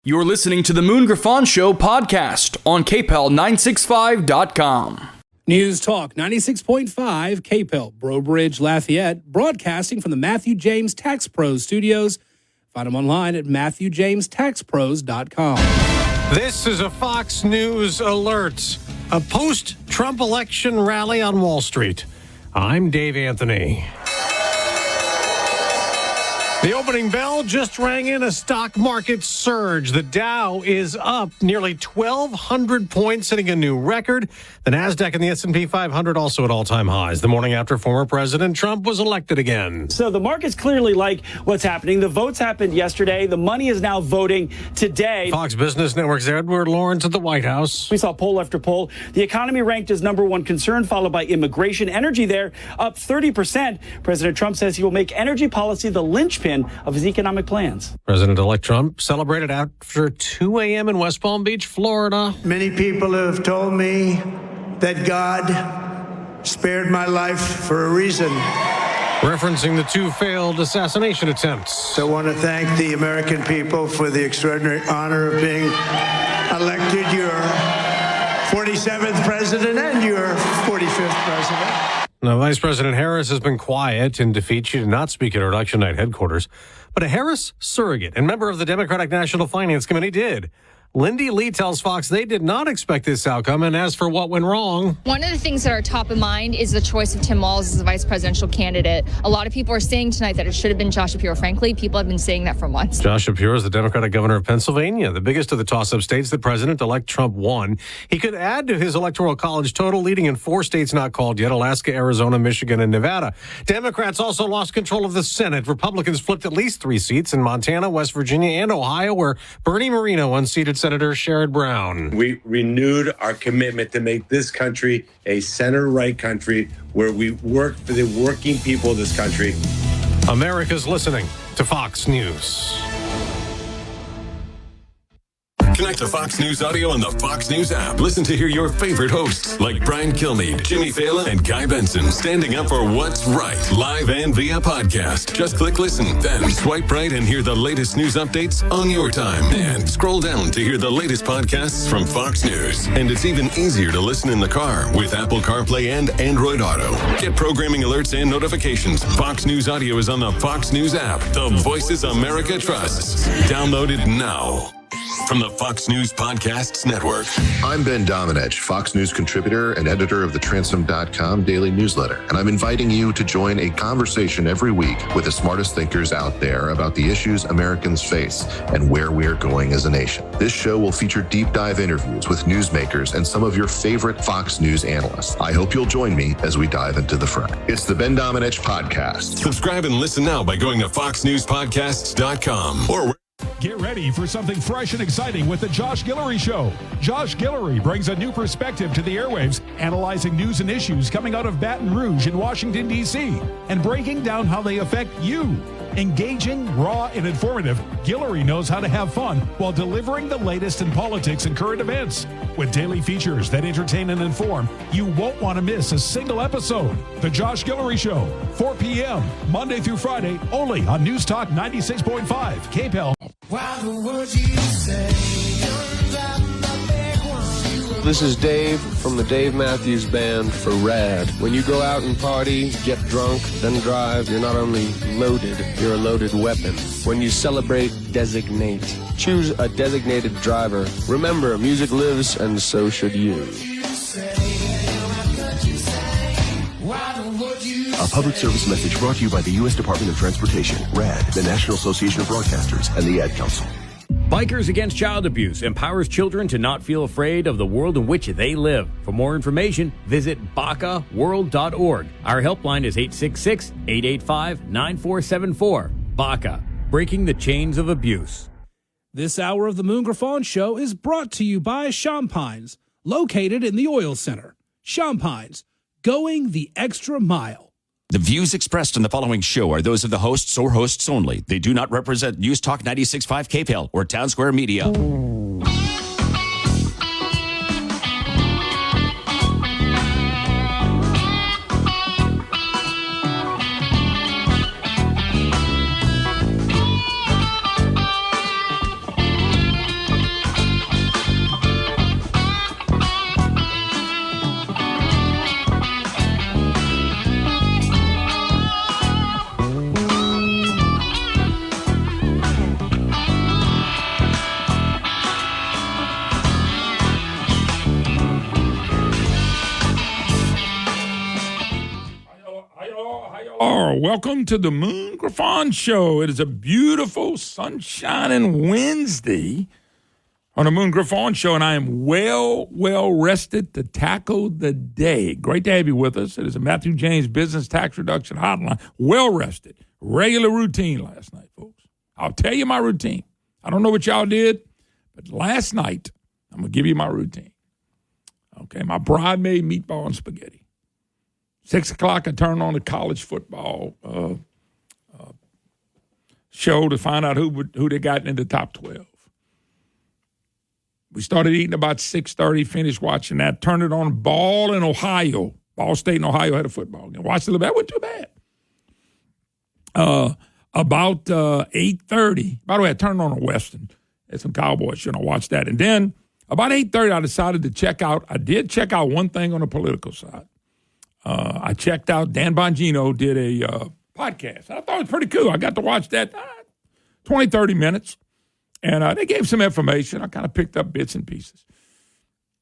You're listening to the Moon Griffon Show podcast on KPEL965.com. News Talk 96.5, KPEL, Breaux Bridge, Lafayette, broadcasting from the Matthew James Tax Pros studios. Find them online at MatthewJamesTaxPros.com. This is a Fox News alert. A post-Trump election rally on Wall Street. I'm Dave Anthony. The opening bell just rang in a stock market surge. The Dow is up nearly 1,200 points, setting a new record. The Nasdaq and the S&P 500 also at all-time highs. The morning after former President Trump was elected again. So the markets clearly like what's happening. The votes happened yesterday. The money is now voting today. Fox Business Network's Edward Lawrence at the White House. We saw poll after poll. The economy ranked as number one concern, followed by immigration. Energy there up 30%. President Trump says he will make energy policy the linchpin of his economic plans. President-elect Trump celebrated after 2 a.m. in West Palm Beach, Florida. Many people have told me that God spared my life for a reason. Referencing the two failed assassination attempts. So I want to thank the American people for the extraordinary honor of being elected your 47th president and your 45th president. Now, Vice President Harris has been quiet in defeat. She did not speak at her election night headquarters. But a Harris surrogate and member of the Democratic National Finance Committee did. Lindy Lee tells Fox they did not expect this outcome. And as for what went wrong, one of the things that are top of mind is the choice of Tim Walz as the vice presidential candidate. A lot of people are saying tonight that it should have been Josh Shapiro. Frankly, people have been saying that for months. Josh Shapiro is the Democratic governor of Pennsylvania, the biggest of the toss-up states that President-elect Trump won. He could add to his electoral college total, leading in 4 states not called yet: Alaska, Arizona, Michigan, and Nevada. Democrats also lost control of the Senate. Republicans flipped at least 3 seats in Montana, West Virginia, and Ohio, where Bernie Moreno unseated Senator Sherrod Brown. We renewed our commitment to make this country a center-right country where we work for the working people of this country. America's listening to Fox News. Connect to Fox News Audio on the Fox News app. Listen to hear your favorite hosts like Brian Kilmeade, Jimmy Fallon, and Guy Benson standing up for what's right, live and via podcast. Just click listen, then swipe right and hear the latest news updates on your time. And scroll down to hear the latest podcasts from Fox News. And it's even easier to listen in the car with Apple CarPlay and Android Auto. Get programming alerts and notifications. Fox News Audio is on the Fox News app. The voices America trusts. Download it now. From the Fox News Podcasts Network. I'm Ben Domenech, Fox News contributor and editor of the Transom.com daily newsletter, and I'm inviting you to join a conversation every week with the smartest thinkers out there about the issues Americans face and where we are going as a nation. This show will feature deep dive interviews with newsmakers and some of your favorite Fox News analysts. I hope you'll join me as we dive into the fray. It's the Ben Domenech Podcast. Subscribe and listen now by going to foxnewspodcasts.com or Get ready for something fresh and exciting with the Josh Guillory Show. Josh Guillory brings a new perspective to the airwaves, analyzing news and issues coming out of Baton Rouge in Washington, D.C., and breaking down how they affect you. Engaging, raw, and informative, Guillory knows how to have fun while delivering the latest in politics and current events. With daily features that entertain and inform, you won't want to miss a single episode. The Josh Guillory Show, 4 p.m., Monday through Friday, only on News Talk 96.5, KPEL. This is Dave from the Dave Matthews Band for RAD. When you go out and party, get drunk, then drive, you're not only loaded, you're a loaded weapon. When you celebrate, designate. Choose a designated driver. Remember, music lives, and so should you. A public service message brought to you by the U.S. Department of Transportation, RAD, the National Association of Broadcasters, and the Ad Council. Bikers Against Child Abuse empowers children to not feel afraid of the world in which they live. For more information, visit BACAworld.org. Our helpline is 866-885-9474. BACA, breaking the chains of abuse. This hour of the Moon Griffon Show is brought to you by Champines, located in the Oil Center. Champines, going the extra mile. The views expressed in the following show are those of the hosts or hosts only. They do not represent News Talk 96.5 KPEL or Town Square Media. are. Welcome to the Moon Griffon Show. It is a beautiful, sun-shining Wednesday on the Moon Griffon Show, and I am well rested to tackle the day. Great to have you with us. It is a Matthew James Business Tax Reduction Hotline. Well rested. Regular routine last night, folks. I'll tell you my routine. I don't know what y'all did, but last night, I'm going to give you my routine. Okay, my bride made meatball and spaghetti. 6 o'clock, I turned on the college football show to find out who they got in the top 12. We started eating about 6:30, finished watching that, turned it on Ball in Ohio. Ball State in Ohio had a football game. Watched it a little bit. That wasn't too bad. About 8:30, by the way, I turned on a Western. Had some Cowboys show, and I watched that. And then about 8:30, I decided to check out. I did check out one thing on the political side. I checked out, Dan Bongino did a podcast. I thought it was pretty cool. I got to watch that 20, 30 minutes, and they gave some information. I kind of picked up bits and pieces.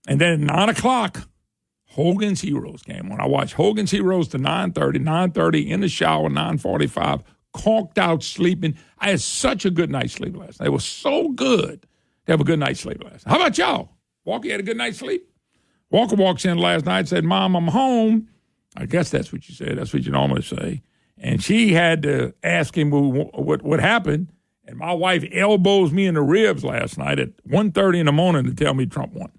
And then at 9 o'clock, Hogan's Heroes came on. I watched Hogan's Heroes to 9:30 in the shower, 9:45, conked out sleeping. I had such a good night's sleep last night. It was so good to have a good night's sleep last night. How about y'all? Walker had a good night's sleep? Walker walks in last night and said, Mom, I'm home. I guess that's what you said. That's what you normally say. And she had to ask him what happened. And my wife elbows me in the ribs last night at 1:30 in the morning to tell me Trump won.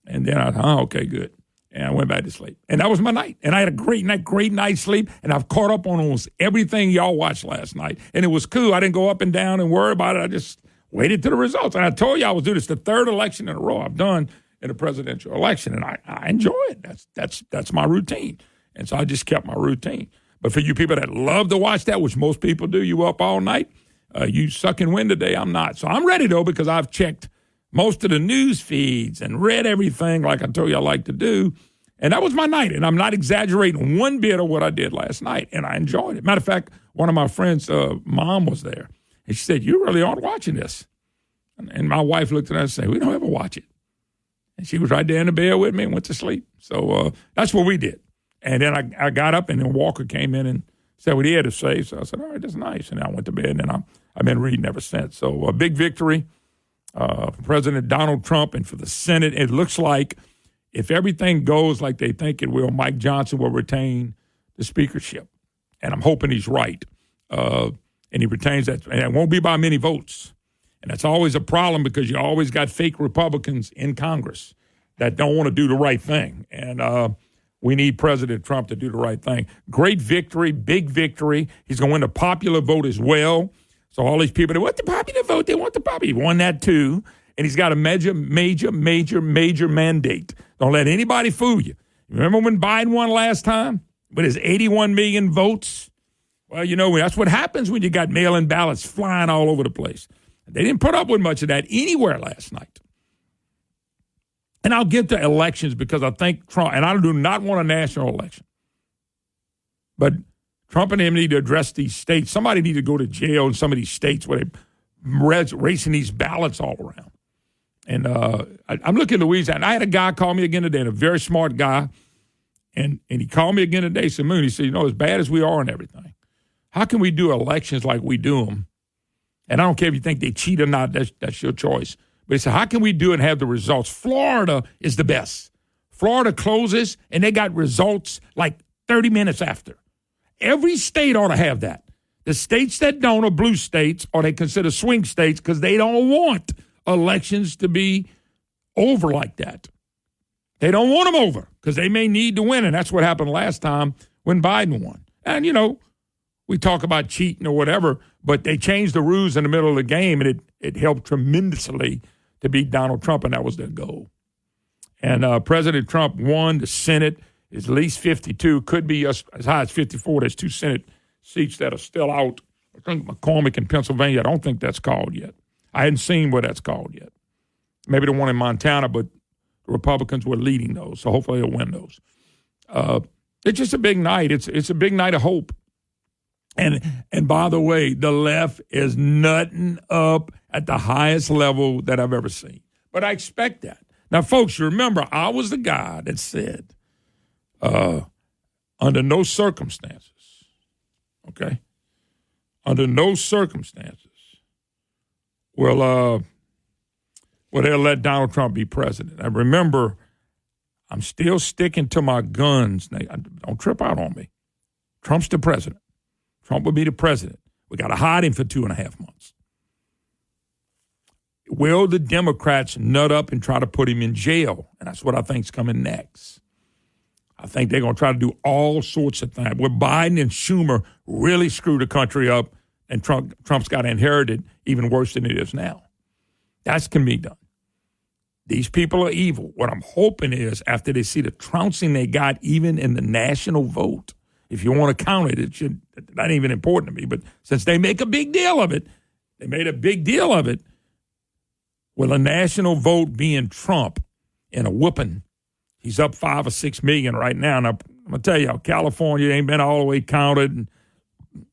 And then I thought, okay, good. And I went back to sleep. And that was my night. And I had a great night's sleep. And I've caught up on almost everything y'all watched last night. And it was cool. I didn't go up and down and worry about it. I just waited to the results. And I told you I was doing this the third election in a row I've done in a presidential election, and I enjoy it. That's my routine. And so I just kept my routine. But for you people that love to watch that, which most people do, you up all night, you suck and win today. I'm not. So I'm ready, though, because I've checked most of the news feeds and read everything like I told you I like to do. And that was my night, and I'm not exaggerating one bit of what I did last night, and I enjoyed it. Matter of fact, one of my friends' mom was there, and she said, you really aren't watching this. And my wife looked at her and said, we don't ever watch it. And she was right there in the bed with me and went to sleep. So that's what we did. And then I got up, and then Walker came in and said what he had to say. So I said, all right, that's nice. And I went to bed, and then I've been reading ever since. So a big victory for President Donald Trump and for the Senate. It looks like if everything goes like they think it will, Mike Johnson will retain the speakership. And I'm hoping he's right. And he retains that. And it won't be by many votes. And that's always a problem because you always got fake Republicans in Congress that don't want to do the right thing. And we need President Trump to do the right thing. Great victory, big victory. He's going to win the popular vote as well. So all these people, they want the popular vote. They want the popular. He won that too. And he's got a major mandate. Don't let anybody fool you. Remember when Biden won last time with his 81 million votes? Well, you know, that's what happens when you got mail-in ballots flying all over the place. They didn't put up with much of that anywhere last night. And I'll get to elections because I think Trump, and I do not want a national election, but Trump and him need to address these states. Somebody need to go to jail in some of these states where they're racing these ballots all around. And I'm looking at Louisiana. I had a guy call me again today, a very smart guy, and he called me again today, said, Moon, he said, you know, as bad as we are and everything, how can we do elections like we do them? And I don't care if you think they cheat or not, that's your choice. But he said, how can we do it and have the results? Florida is the best. Florida closes, and they got results like 30 minutes after. Every state ought to have that. The states that don't are blue states, or they consider swing states because they don't want elections to be over like that. They don't want them over because they may need to win, and that's what happened last time when Biden won. And, you know, we talk about cheating or whatever, but they changed the rules in the middle of the game, and it helped tremendously to beat Donald Trump, and that was their goal. And President Trump won the Senate. It's at least 52, could be as high as 54. There's 2 Senate seats that are still out. I think McCormick in Pennsylvania, I don't think that's called yet. I hadn't seen what that's called yet. Maybe the one in Montana, but the Republicans were leading those, so hopefully they'll win those. It's just a big night. It's a big night of hope. And by the way, the left is nutting up at the highest level that I've ever seen. But I expect that. Now, folks, you remember, I was the guy that said, under no circumstances okay? Under no circumstances will they'll let Donald Trump be president. And remember, I'm still sticking to my guns. Now, don't trip out on me. Trump's the president. Trump will be the president. We got to hide him for 2.5 months. Will the Democrats nut up and try to put him in jail? And that's what I think is coming next. I think they're going to try to do all sorts of things. Where Biden and Schumer really screw the country up, and Trump's got inherited even worse than it is now. That can be done. These people are evil. What I'm hoping is after they see the trouncing they got even in the national vote, if you want to count it, it's not even important to me. But since they make a big deal of it, they made a big deal of it, with a national vote being Trump in a whooping. He's up 5 or 6 million right now. And I'm going to tell you, California ain't been all the way counted. And,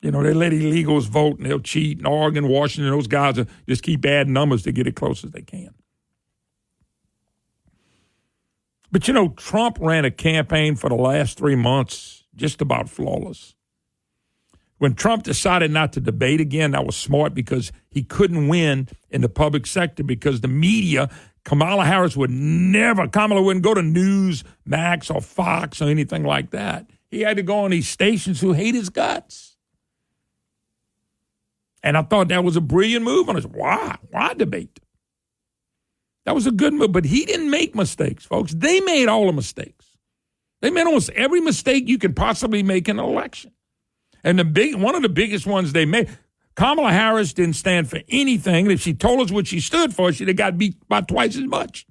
they let illegals vote and they'll cheat. And Oregon, Washington, those guys will just keep adding numbers to get it close as they can. But, Trump ran a campaign for the last 3 months just about flawless. When Trump decided not to debate again, that was smart because he couldn't win in the public sector because the media, Kamala wouldn't go to Newsmax or Fox or anything like that. He had to go on these stations who hate his guts. And I thought that was a brilliant move. And I said, why debate? That was a good move. But he didn't make mistakes, folks. They made all the mistakes. They made almost every mistake you could possibly make in an election. And one of the biggest ones they made, Kamala Harris didn't stand for anything. And if she told us what she stood for, she'd have got beat by twice as much.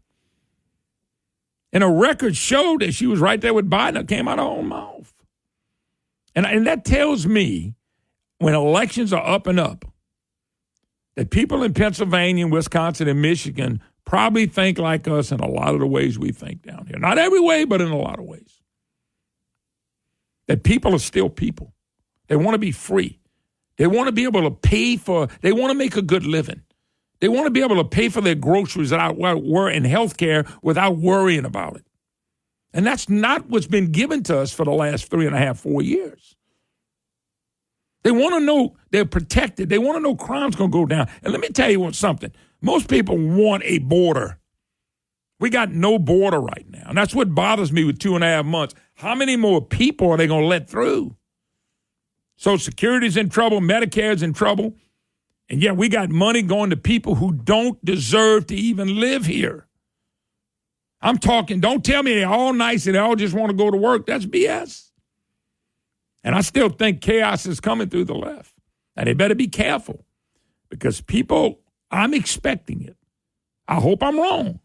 And her record showed that she was right there with Biden. It came out of her own mouth. And that tells me when elections are up and up, that people in Pennsylvania, Wisconsin, and Michigan probably think like us in a lot of the ways we think down here. Not every way, but in a lot of ways. That people are still people. They want to be free. They want to be able to they want to make a good living. They want to be able to pay for their groceries and health care without worrying about it. And that's not what's been given to us for the last 3.5, 4 years. They want to know they're protected. They want to know crime's going to go down. And let me tell you something. Most people want a border. We got no border right now. And that's what bothers me with 2.5 months. How many more people are they going to let through? Social Security's in trouble. Medicare's in trouble. And yet we got money going to people who don't deserve to even live here. I'm talking, don't tell me they're all nice and they all just want to go to work. That's BS. And I still think chaos is coming through the left. And they better be careful because people, I'm expecting it. I hope I'm wrong.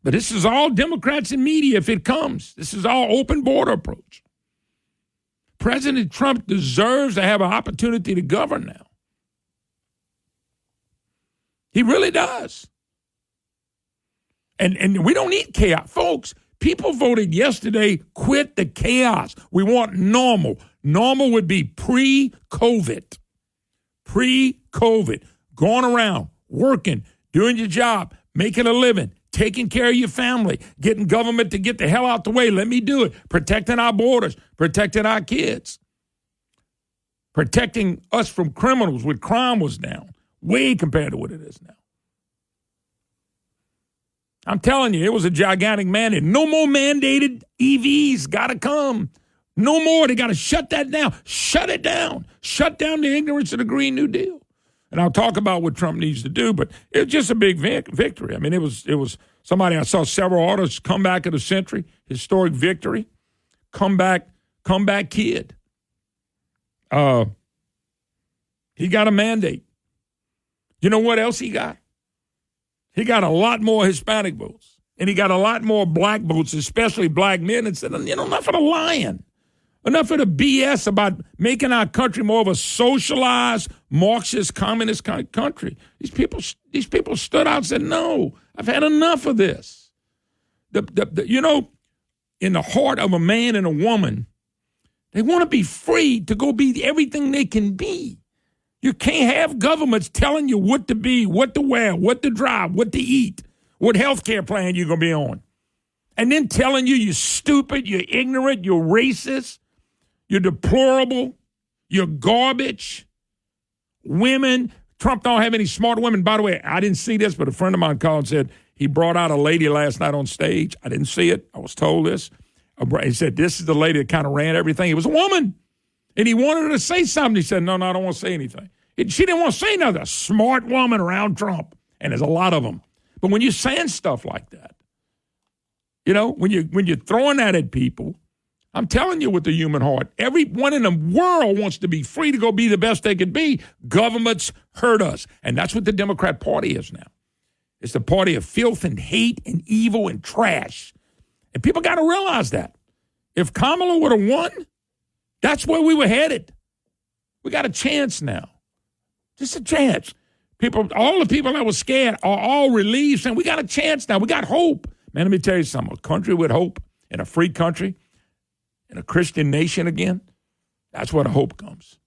But this is all Democrats and media if it comes. This is all open border approach. President Trump deserves to have an opportunity to govern now. He really does. And we don't need chaos. Folks, people voted yesterday, quit the chaos. We want normal. Normal would be pre-COVID. Pre-COVID. Going around, working, doing your job, making a living, taking care of your family, getting government to get the hell out the way. Let me do it. Protecting our borders, protecting our kids, protecting us from criminals when crime was down, way compared to what it is now. I'm telling you, it was a gigantic mandate. No more mandated EVs. Got to come. No more. They got to shut that down. Shut it down. Shut down the ignorance of the Green New Deal. And I'll talk about what Trump needs to do, but it was just a big victory. I mean, it was somebody, I saw several artists, comeback of the century, historic victory, comeback kid. He got a mandate. You know what else he got? He got a lot more Hispanic votes, and he got a lot more black votes, especially black men, and said, enough of the lying. Enough of the BS about making our country more of a socialized, Marxist, communist country. These people stood out and said, no, I've had enough of this. In the heart of a man and a woman, they want to be free to go be everything they can be. You can't have governments telling you what to be, what to wear, what to drive, what to eat, what health care plan you're going to be on. And then telling you you're stupid, you're ignorant, you're racist. You're deplorable. You're garbage. Women. Trump don't have any smart women. By the way, I didn't see this, but a friend of mine called and said he brought out a lady last night on stage. I didn't see it. I was told this. He said, this is the lady that kind of ran everything. It was a woman. And he wanted her to say something. He said, no, I don't want to say anything. She didn't want to say nothing. A smart woman around Trump. And there's a lot of them. But when you're saying stuff like that, you know, when you're throwing that at people, I'm telling you with the human heart, everyone in the world wants to be free to go be the best they can be. Governments hurt us. And that's what the Democrat Party is now. It's the party of filth and hate and evil and trash. And people got to realize that. If Kamala would have won, that's where we were headed. We got a chance now. Just a chance. People, all the people that were scared are all relieved, saying we got a chance now. We got hope. Man, let me tell you something. A country with hope, in a free country, in a Christian nation again, that's where the hope comes.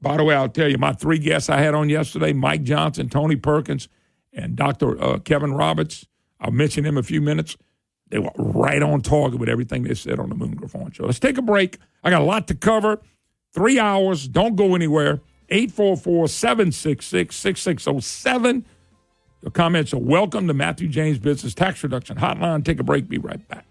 By the way, I'll tell you, my 3 guests I had on yesterday, Mike Johnson, Tony Perkins, and Dr. Kevin Roberts, I'll mention him in a few minutes. They were right on target with everything they said on the Moon Griffon Show. Let's take a break. I got a lot to cover. 3 hours. Don't go anywhere. 844-766-6607. Your comments are welcome to Matthew James Business Tax Reduction Hotline. Take a break. Be right back.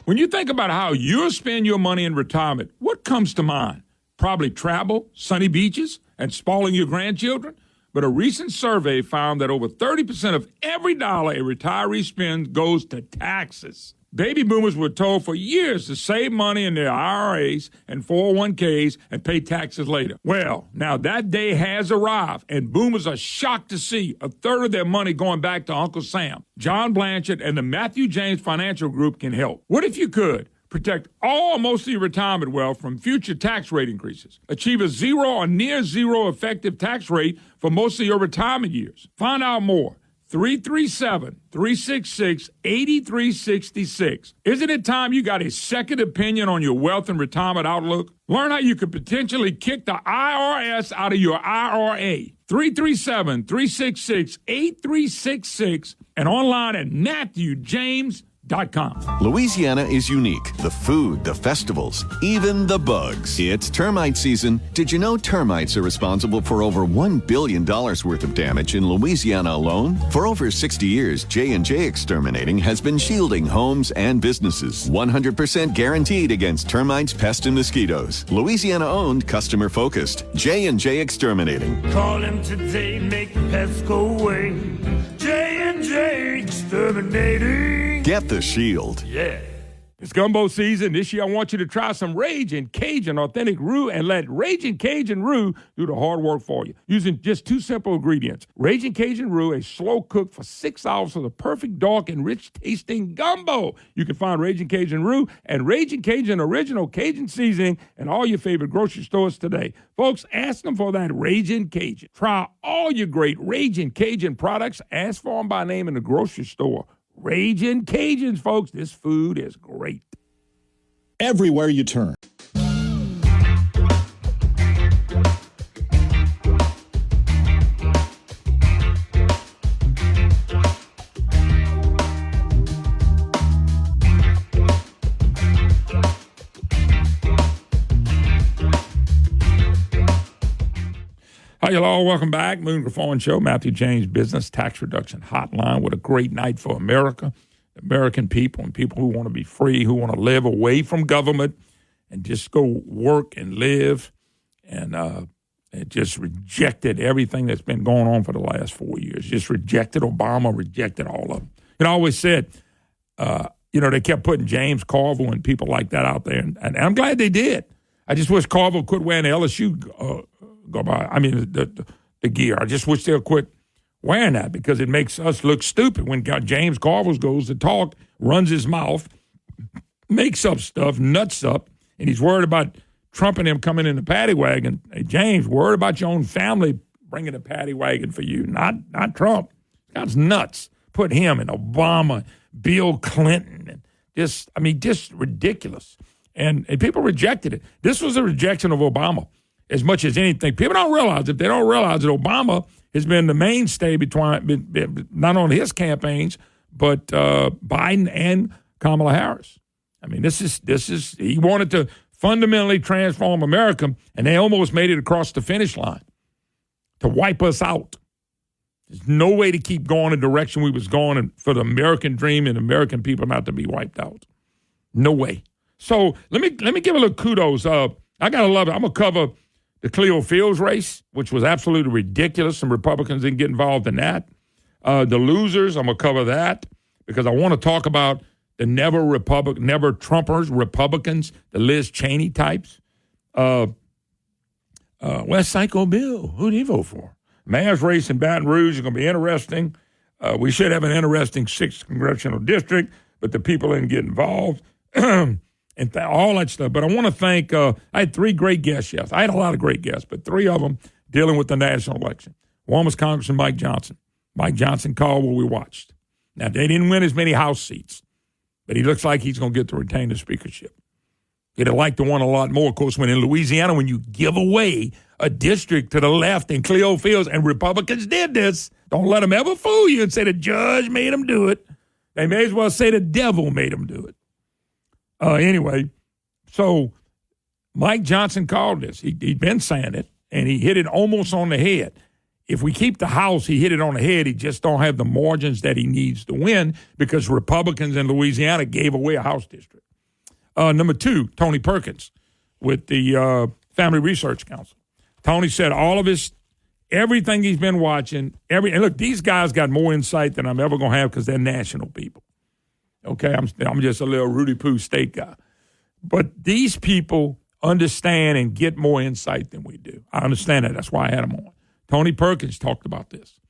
When you think about how you'll spend your money in retirement, what comes to mind? Probably travel, sunny beaches, and spoiling your grandchildren. But a recent survey found that over 30% of every dollar a retiree spends goes to taxes. Baby boomers were told for years to save money in their IRAs and 401ks and pay taxes later. Well, now that day has arrived, and boomers are shocked to see a third of their money going back to Uncle Sam. John Blanchard and the Matthew James Financial Group can help. What if you could protect all or most of your retirement wealth from future tax rate increases? Achieve a zero or near zero effective tax rate for most of your retirement years. Find out more. 337-366-8366. Isn't it time you got a second opinion on your wealth and retirement outlook? Learn how you could potentially kick the IRS out of your IRA. 337-366-8366 and online at MatthewJames.com. Louisiana is unique. The food, the festivals, even the bugs. It's termite season. Did you know termites are responsible for over $1 billion worth of damage in Louisiana alone? For over 60 years, J&J Exterminating has been shielding homes and businesses. 100% guaranteed against termites, pests, and mosquitoes. Louisiana-owned, customer-focused. J&J Exterminating. Call him today, make the pests go away. J&J Exterminating. Get the shield. Yeah. It's gumbo season. This year, I want you to try some Ragin' Cajun Authentic Roux and let Ragin' Cajun Roux do the hard work for you. Using just 2 simple ingredients. Ragin' Cajun Roux, a slow cook for 6 hours for the perfect dark and rich tasting gumbo. You can find Ragin' Cajun Roux and Ragin' Cajun Original Cajun Seasoning in all your favorite grocery stores today. Folks, ask them for that Ragin' Cajun. Try all your great Ragin' Cajun products. Ask for them by name in the grocery store. Ragin' Cajuns, folks. This food is great. Everywhere you turn. Hi, y'all. Welcome back. Moon Griffon Show, Matthew James Business Tax Reduction Hotline. What a great night for America, American people, and people who want to be free, who want to live away from government and just go work and live. And it just rejected everything that's been going on for the last 4 years. Just rejected Obama, rejected all of them. And I always said, they kept putting James Carville and people like that out there. And I'm glad they did. I just wish Carville quit wearing the LSU the gear. I just wish they'll quit wearing that because it makes us look stupid when James Carville goes to talk, runs his mouth, makes up stuff, nuts up, and he's worried about Trump and him coming in the paddy wagon. Hey, James, worried about your own family bringing a paddy wagon for you, not Trump. That's nuts. Put him and Obama, Bill Clinton, and Just ridiculous. And people rejected it. This was a rejection of Obama as much as anything. People don't realize, if they don't realize that Obama has been the mainstay between not only his campaigns, but Biden and Kamala Harris. I mean, this is he wanted to fundamentally transform America, and they almost made it across the finish line to wipe us out. There's no way to keep going the direction we was going and for the American dream and American people not to be wiped out. No way. So let me give a little kudos. I gotta love it. I'm gonna cover the Cleo Fields race, which was absolutely ridiculous. Some Republicans didn't get involved in that. The losers, I'm gonna cover that because I want to talk about the never Trumpers, Republicans, the Liz Cheney types. Where's Psycho Bill? Who'd he vote for? Mayor's race in Baton Rouge is going to be interesting. We should have an interesting 6th congressional district, but the people didn't get involved and all that stuff. But I want to thank, I had 3 great guests yesterday. I had a lot of great guests, but 3 of them dealing with the national election. One was Congressman Mike Johnson. Mike Johnson called what we watched. Now, they didn't win as many House seats, but he looks like he's going to get to retain the speakership. He'd have liked to win a lot more. Of course, when in Louisiana, when you give away a district to the left in Cleo Fields, and Republicans did this, don't let them ever fool you and say the judge made them do it. They may as well say the devil made them do it. Anyway, so Mike Johnson called this. He'd been saying it, and he hit it almost on the head. If we keep the House, he hit it on the head. He just don't have the margins that he needs to win because Republicans in Louisiana gave away a House district. Number 2, Tony Perkins with the Family Research Council. Tony said all of everything he's been watching, and look, these guys got more insight than I'm ever going to have because they're national people. Okay, I'm just a little Rudy Poo state guy. But these people understand and get more insight than we do. I understand that. That's why I had them on. Tony Perkins talked about this.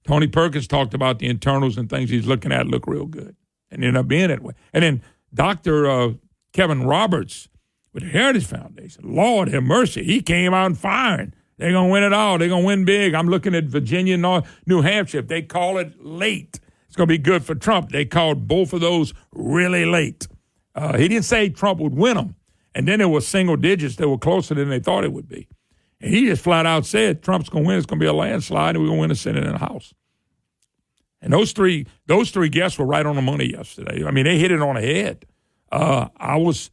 Tony Perkins talked about the internals and things he's looking at look real good and end up being that way. And then Dr. Kevin Roberts with the Heritage Foundation, Lord have mercy, he came out firing. They're going to win it all. They're going to win big. I'm looking at Virginia, New Hampshire. If they call it late, it's going to be good for Trump. They called both of those really late. He didn't say Trump would win them. And then there were single digits that were closer than they thought it would be. And he just flat out said Trump's going to win. It's going to be a landslide, and we're going to win the Senate and the House. And those three guests were right on the money yesterday. I mean, they hit it on the head. I was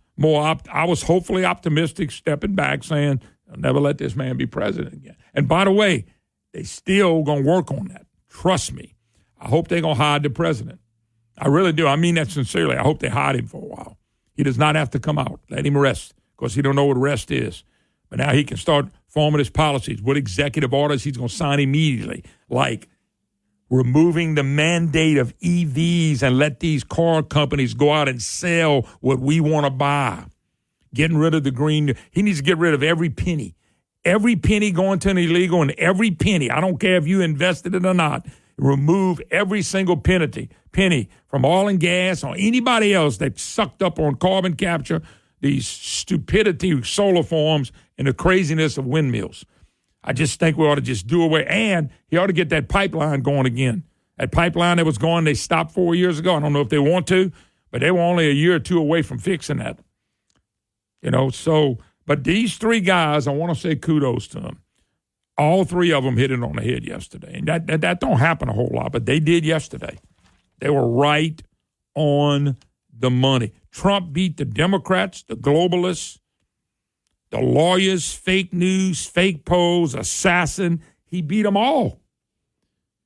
hopefully optimistic, stepping back, saying, I'll never let this man be president again. And by the way, they still going to work on that. Trust me. I hope they're going to hide the president. I really do. I mean that sincerely. I hope they hide him for a while. He does not have to come out. Let him rest because he don't know what rest is. But now he can start forming his policies, what executive orders he's going to sign immediately, like removing the mandate of EVs and let these car companies go out and sell what we want to buy. Getting rid of the green. He needs to get rid of every penny. Every penny going to an illegal, and every penny, I don't care if you invested it or not, remove every single penny from oil and gas or anybody else that sucked up on carbon capture, these stupidity solar farms, and the craziness of windmills. I just think we ought to just do away. And he ought to get that pipeline going again. That pipeline that was going, they stopped 4 years ago. I don't know if they want to, but they were only a year or two away from fixing that. But these 3 guys, I want to say kudos to them. All 3 of them hit it on the head yesterday. And that don't happen a whole lot, but they did yesterday. They were right on the money. Trump beat the Democrats, the globalists, the lawyers, fake news, fake polls, assassin. He beat them all.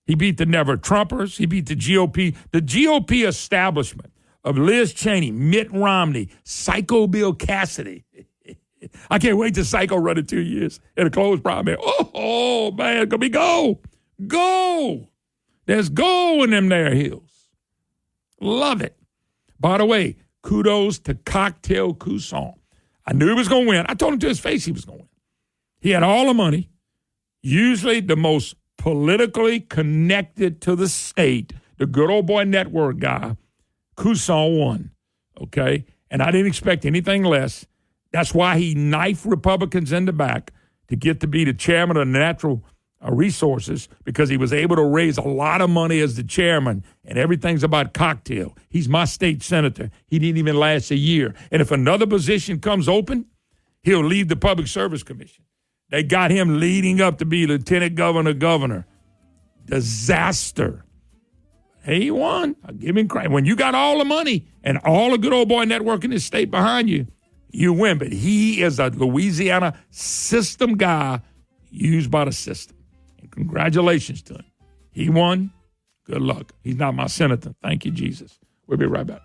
He beat the never-Trumpers. He beat the GOP. The GOP establishment of Liz Cheney, Mitt Romney, Psycho Bill Cassidy. I can't wait to Psycho run in 2 years in a closed primary. Oh, man, it's going to be go. Go. There's go in them there hills. Love it. By the way, kudos to Cocktail Couson. I knew he was going to win. I told him to his face he was going to win. He had all the money, usually the most politically connected to the state, the good old boy network guy. Couson won, okay? And I didn't expect anything less. That's why he knifed Republicans in the back to get to be the chairman of the Natural resources because he was able to raise a lot of money as the chairman, and everything's about cocktail. He's my state senator. He didn't even last a year. And if another position comes open, he'll leave the Public Service Commission. They got him leading up to be lieutenant governor. Disaster. He won. I give him credit. When you got all the money and all the good old boy network in this state behind you, you win. But he is a Louisiana system guy used by the system. And congratulations to him. He won. Good luck. He's not my senator. Thank you, Jesus. We'll be right back.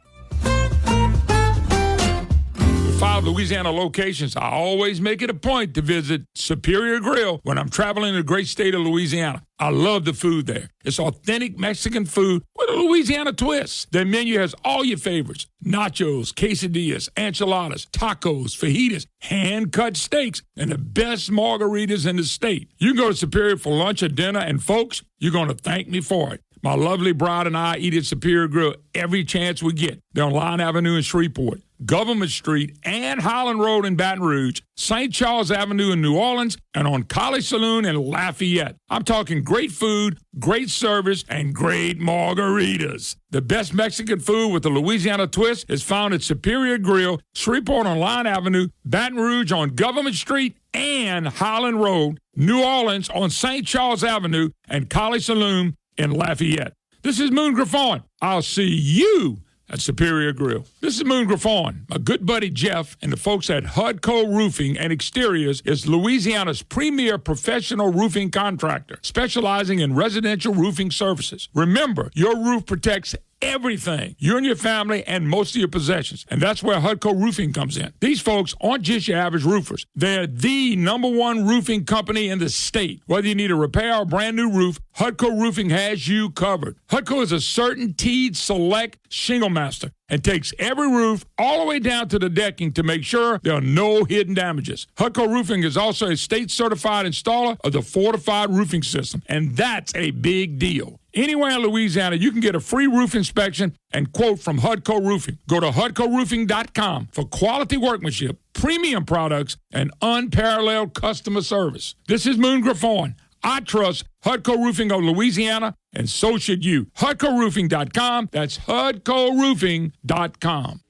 5 Louisiana locations, I always make it a point to visit Superior Grill when I'm traveling in the great state of Louisiana. I love the food there. It's authentic Mexican food with a Louisiana twist. Their menu has all your favorites: nachos, quesadillas, enchiladas, tacos, fajitas, hand-cut steaks, and the best margaritas in the state. You can go to Superior for lunch or dinner, and folks, you're going to thank me for it. My lovely bride and I eat at Superior Grill every chance we get. They're on Line Avenue in Shreveport, Government Street and Highland Road in Baton Rouge, St. Charles Avenue in New Orleans, and on College Saloon in Lafayette. I'm talking great food, great service, and great margaritas. The best Mexican food with the Louisiana twist is found at Superior Grill, Shreveport on Line Avenue, Baton Rouge on Government Street and Highland Road, New Orleans on St. Charles Avenue, and College Saloon in Lafayette. This is Moon Griffon. I'll see you at Superior Grill. This is Moon Griffon. My good buddy Jeff and the folks at Hudco Roofing and Exteriors is Louisiana's premier professional roofing contractor, specializing in residential roofing services. Remember, your roof protects everything, you and your family, and most of your possessions. And that's where Hudco Roofing comes in. These folks aren't just your average roofers. They're the #1 roofing company in the state. Whether you need a repair or brand new roof, Hudco Roofing has you covered. Hudco is a CertainTeed Select Shingle Master and takes every roof all the way down to the decking to make sure there are no hidden damages. Hudco Roofing is also a state-certified installer of the Fortified Roofing System, and that's a big deal. Anywhere in Louisiana, you can get a free roof inspection and quote from Hudco Roofing. Go to HudcoRoofing.com for quality workmanship, premium products, and unparalleled customer service. This is Moon Griffon. I trust Hudco Roofing of Louisiana, and so should you. HudcoRoofing.com. That's HudcoRoofing.com.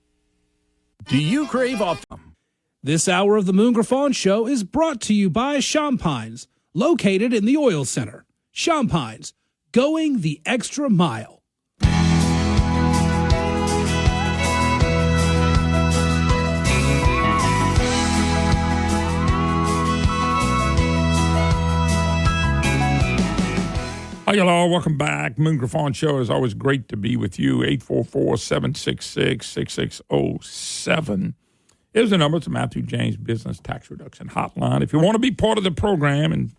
Do you crave optimism? This hour of the Moon Griffon Show is brought to you by Champagnes, located in the Oil Center. Champagnes, going the extra mile. Hi, y'all. Welcome back. Moon Griffon Show is always great to be with you. 844-766-6607 is the number. It's Matthew James Business Tax Reduction Hotline. If you want to be part of the program and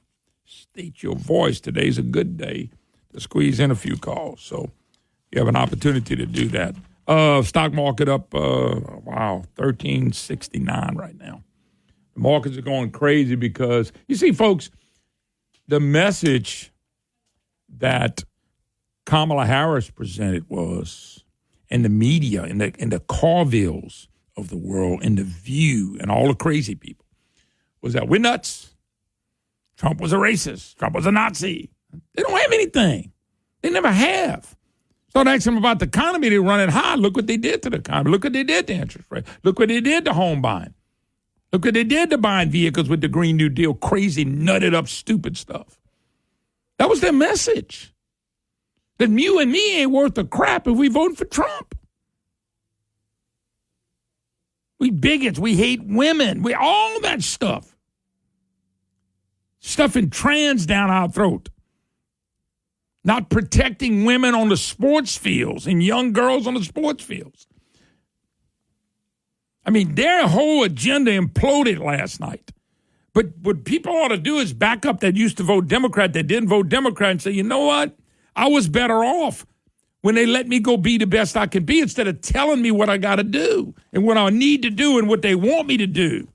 state your voice, today's a good day to squeeze in a few calls. So you have an opportunity to do that. Stock market up, 1369 right now. The markets are going crazy because, you see, folks, the message that Kamala Harris presented was, in the media, in the Carvilles of the world, in The View, and all the crazy people, was that we're nuts. Trump was a racist. Trump was a Nazi. They don't have anything. They never have. Start asking them about the economy. They run it high. Look what they did to the economy. Look what they did to interest rate. Look what they did to home buying. Look what they did to buying vehicles with the Green New Deal. Crazy, nutted up, stupid stuff. That was their message. That you and me ain't worth a crap if we vote for Trump. We bigots. We hate women. We all that stuff. Stuffing trans down our throat. Not protecting women on the sports fields and young girls on the sports fields. I mean, their whole agenda imploded last night. But what people ought to do is back up that used to vote Democrat, that didn't vote Democrat, and say, you know what? I was better off when they let me go be the best I can be instead of telling me what I got to do and what I need to do and what they want me to do.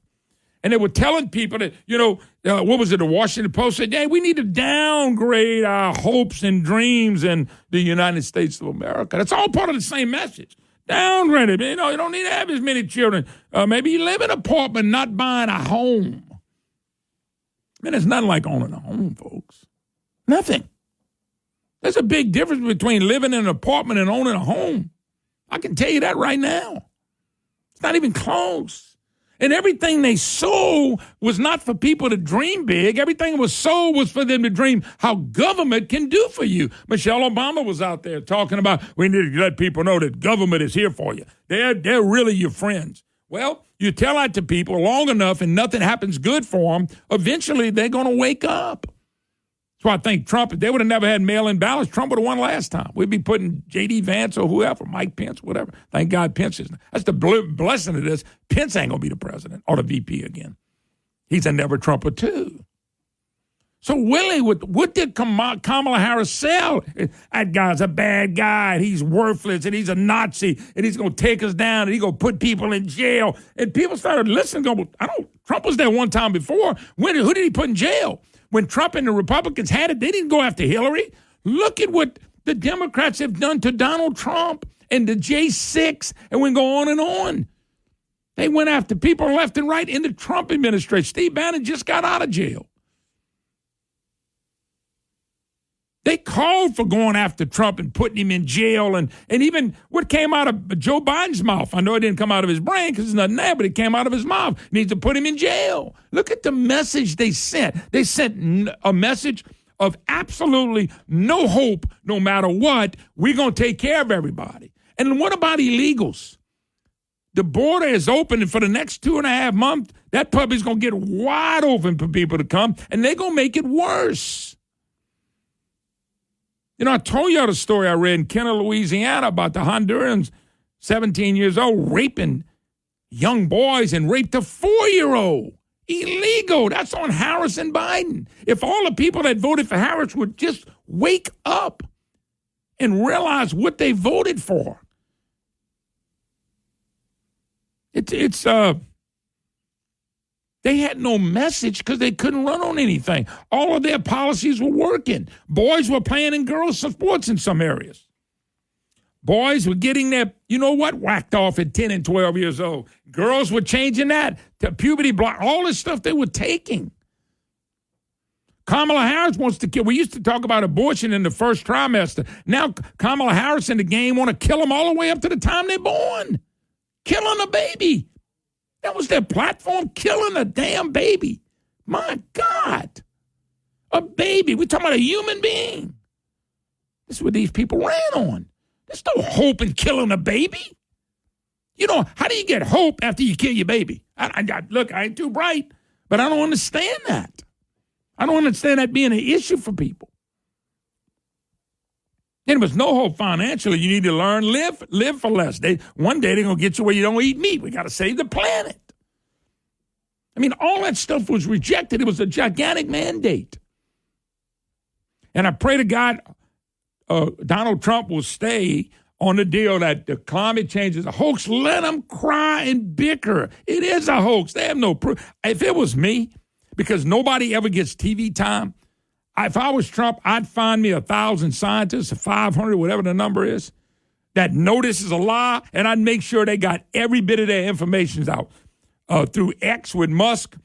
And they were telling people that, what was it, the Washington Post said, hey, we need to downgrade our hopes and dreams in the United States of America. That's all part of the same message. Downgrade it. You don't need to have as many children. Maybe you live in an apartment, not buying a home. Man, it's nothing like owning a home, folks. Nothing. There's a big difference between living in an apartment and owning a home. I can tell you that right now. It's not even close. And everything they sold was not for people to dream big. Everything that was sold was for them to dream how government can do for you. Michelle Obama was out there talking about, we need to let people know that government is here for you. They're really your friends. Well, you tell that to people long enough and nothing happens good for them, eventually they're going to wake up. That's why I think Trump, if they would have never had mail-in ballots, Trump would have won last time. We'd be putting J.D. Vance or whoever, Mike Pence, whatever. Thank God Pence is. That's the blessing of this. Pence ain't going to be the president or the VP again. He's a never-Trumper, too. So, Willie, what did Kamala Harris sell? That guy's a bad guy, and he's worthless, and he's a Nazi, and he's going to take us down, and he's going to put people in jail. And people started listening, going, Trump was there one time before. Who did he put in jail? When Trump and the Republicans had it, they didn't go after Hillary. Look at what the Democrats have done to Donald Trump and the J6, and we go on and on. They went after people left and right in the Trump administration. Steve Bannon just got out of jail. They called for going after Trump and putting him in jail, and even what came out of Joe Biden's mouth. I know it didn't come out of his brain because there's nothing there, but it came out of his mouth. Needs to put him in jail. Look at the message they sent. They sent a message of absolutely no hope, no matter what. We're going to take care of everybody. And what about illegals? The border is open, and for the next 2.5 months, that puppy's going to get wide open for people to come, and they're going to make it worse. You know, I told you the story I read in Kenner, Louisiana about the Hondurans, 17 years old, raping young boys and raped a 4-year-old. Illegal. That's on Harris and Biden. If all the people that voted for Harris would just wake up and realize what they voted for. They had no message because they couldn't run on anything. All of their policies were working. Boys were playing in girls' sports in some areas. Boys were getting their, whacked off at 10 and 12 years old. Girls were changing that to puberty block, all this stuff they were taking. Kamala Harris wants to kill. We used to talk about abortion in the first trimester. Now Kamala Harris and the game want to kill them all the way up to the time they're born. Killing a baby. That was their platform, killing a damn baby. My God. A baby. We're talking about a human being. This is what these people ran on. There's no hope in killing a baby. How do you get hope after you kill your baby? Look, I ain't too bright, but I don't understand that. I don't understand that being an issue for people. There was no hope financially. You need to learn, live for less. One day they're going to get you where you don't eat meat. We got to save the planet. I mean, all that stuff was rejected. It was a gigantic mandate. And I pray to God Donald Trump will stay on the deal that the climate change is a hoax. Let them cry and bicker. It is a hoax. They have no proof. If it was me, because nobody ever gets TV time, if I was Trump, I'd find me 1,000 scientists, 500, whatever the number is, that know this is a lie, and I'd make sure they got every bit of their information out through X with Musk,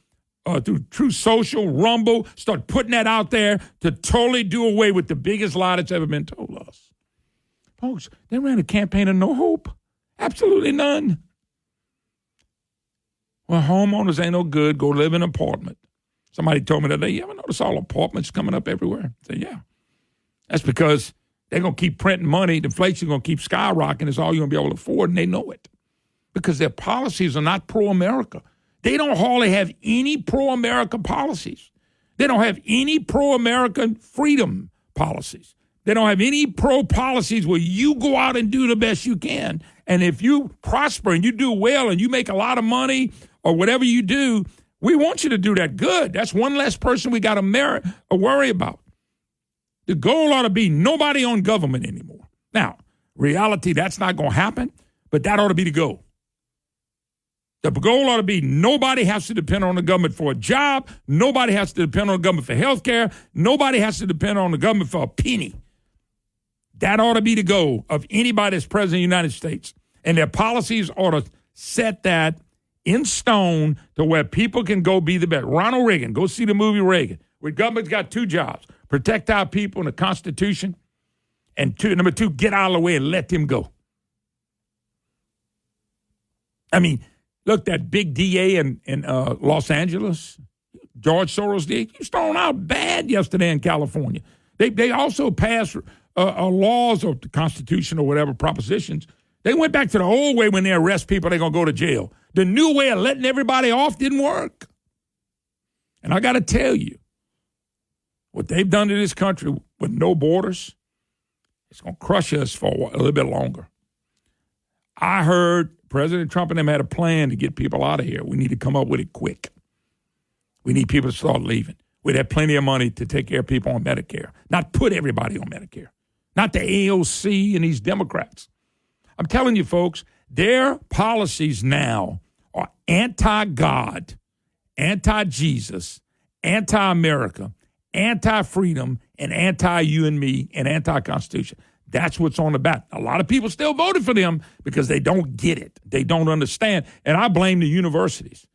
through Truth Social, Rumble, start putting that out there to totally do away with the biggest lie that's ever been told us. Folks, they ran a campaign of no hope. Absolutely none. Well, homeowners ain't no good. Go live in an apartment. Somebody told me that day, you ever notice all apartments coming up everywhere? I said, yeah. That's because they're going to keep printing money. The inflation's going to keep skyrocketing. It's all you're going to be able to afford, and they know it. Because their policies are not pro-America. They don't hardly have any pro-America policies. They don't have any pro-American freedom policies. They don't have any pro-policies where you go out and do the best you can. And if you prosper and you do well and you make a lot of money or whatever you do, we want you to do that good. That's one less person we got to worry about. The goal ought to be nobody on government anymore. Now, reality, that's not going to happen, but that ought to be the goal. The goal ought to be nobody has to depend on the government for a job. Nobody has to depend on the government for health care. Nobody has to depend on the government for a penny. That ought to be the goal of anybody that's president of the United States. And their policies ought to set that in stone to where people can go be the best. Ronald Reagan, go see the movie Reagan, where government's got 2 jobs. Protect our people and the Constitution. And number two, get out of the way and let them go. I mean, look, that big DA in Los Angeles, George Soros DA, he was thrown out bad yesterday in California. They also passed laws of the Constitution or whatever propositions. They went back to the old way when they arrest people, they're going to go to jail. The new way of letting everybody off didn't work. And I got to tell you, what they've done to this country with no borders, it's going to crush us for a little bit longer. I heard President Trump and them had a plan to get people out of here. We need to come up with it quick. We need people to start leaving. We'd have plenty of money to take care of people on Medicare, not put everybody on Medicare, not the AOC and these Democrats. I'm telling you, folks, their policies now are anti-God, anti-Jesus, anti-America, anti-freedom, and anti-you and me, and anti-Constitution. That's what's on the ballot. A lot of people still voted for them because they don't get it. They don't understand. And I blame the universities.